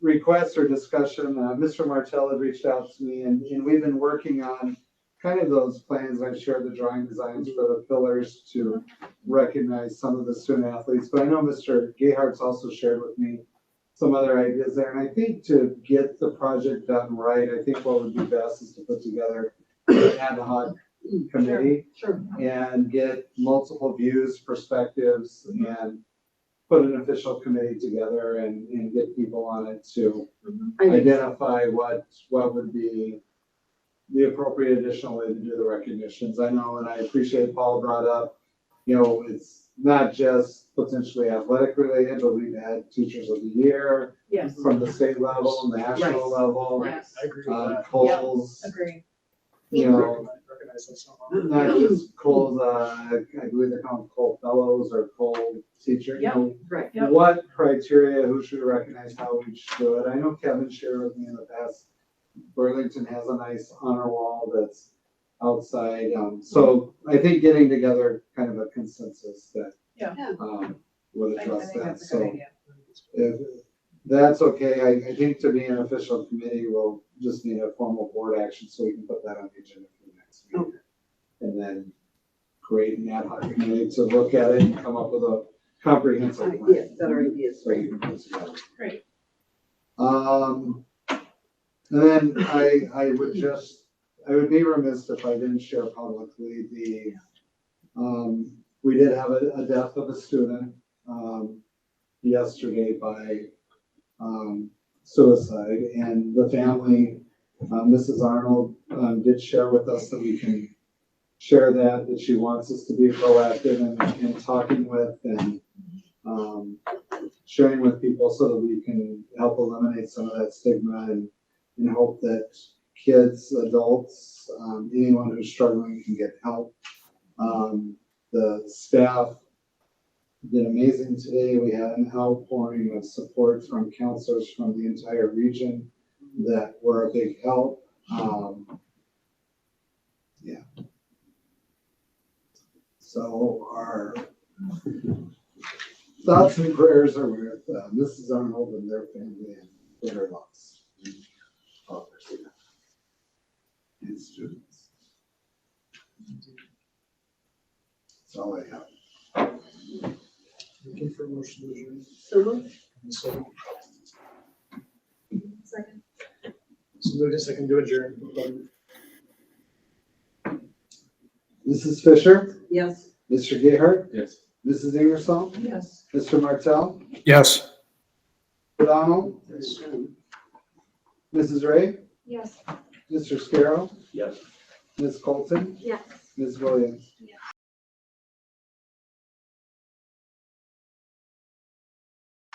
[SPEAKER 2] request or discussion. Mr. Martell had reached out to me and we've been working on kind of those plans. I've shared the drawing designs for the pillars to recognize some of the student athletes, but I know Mr. Gayhart's also shared with me some other ideas there. And I think to get the project done right, I think what would be best is to put together an ad hoc committee
[SPEAKER 11] Sure.
[SPEAKER 2] and get multiple views, perspectives, and put an official committee together and get people on it to identify what would be the appropriate additional way to do the recognitions. I know, and I appreciate Paul brought up, it's not just potentially athletic related, but we've had teachers of the year
[SPEAKER 3] Yes.
[SPEAKER 2] from the state level, national level,
[SPEAKER 3] Yes.
[SPEAKER 1] I agree with that.
[SPEAKER 2] Coles,
[SPEAKER 3] Agree.
[SPEAKER 1] Recognize that somehow.
[SPEAKER 2] not just Coles, I believe they're called Cole Fellows or Cole Teacher,
[SPEAKER 11] Right.
[SPEAKER 3] Yep.
[SPEAKER 2] what criteria, who should we recognize, how we should do it? I know Kevin shared with me in the past, Burlington has a nice honor wall that's outside. So I think getting together kind of a consensus that would address that. So if that's okay, I think to be an official committee, we'll just need a formal board action so we can put that on the agenda for the next meeting. And then create an ad hoc committee to look at it and come up with a comprehensive plan.
[SPEAKER 11] Yes, better ideas.
[SPEAKER 2] So you can put it together.
[SPEAKER 3] Great.
[SPEAKER 2] And then I would be remiss if I didn't share publicly we did have a death of a student, yesterday by, suicide, and the family, Mrs. Arnold, did share with us that we can share that she wants us to be proactive in talking with and, sharing with people so that we can help eliminate some of that stigma and hope that kids, adults, anyone who's struggling can get help. The staff did amazing today. We had an outpouring of support from counselors from the entire region that were a big help. Yeah. So our thoughts and prayers are with Mrs. Arnold and their family and for their loss. And students. That's all I have.
[SPEAKER 1] Looking for a motion to adjourn.
[SPEAKER 11] So moved.
[SPEAKER 1] So moved and second to adjourn.
[SPEAKER 2] Mrs. Fisher,
[SPEAKER 11] Yes.
[SPEAKER 2] Mr. Gayheart,
[SPEAKER 19] Yes.
[SPEAKER 2] Mrs. Ingersoll,
[SPEAKER 11] Yes.
[SPEAKER 2] Mr. Martell,
[SPEAKER 17] Yes.
[SPEAKER 2] O'Donnell, Mrs. Ray,
[SPEAKER 9] Yes.
[SPEAKER 2] Mr. Scarrow,
[SPEAKER 18] Yes.
[SPEAKER 2] Ms. Colton,
[SPEAKER 20] Yes.
[SPEAKER 2] Ms. Williams.
[SPEAKER 20] Yes.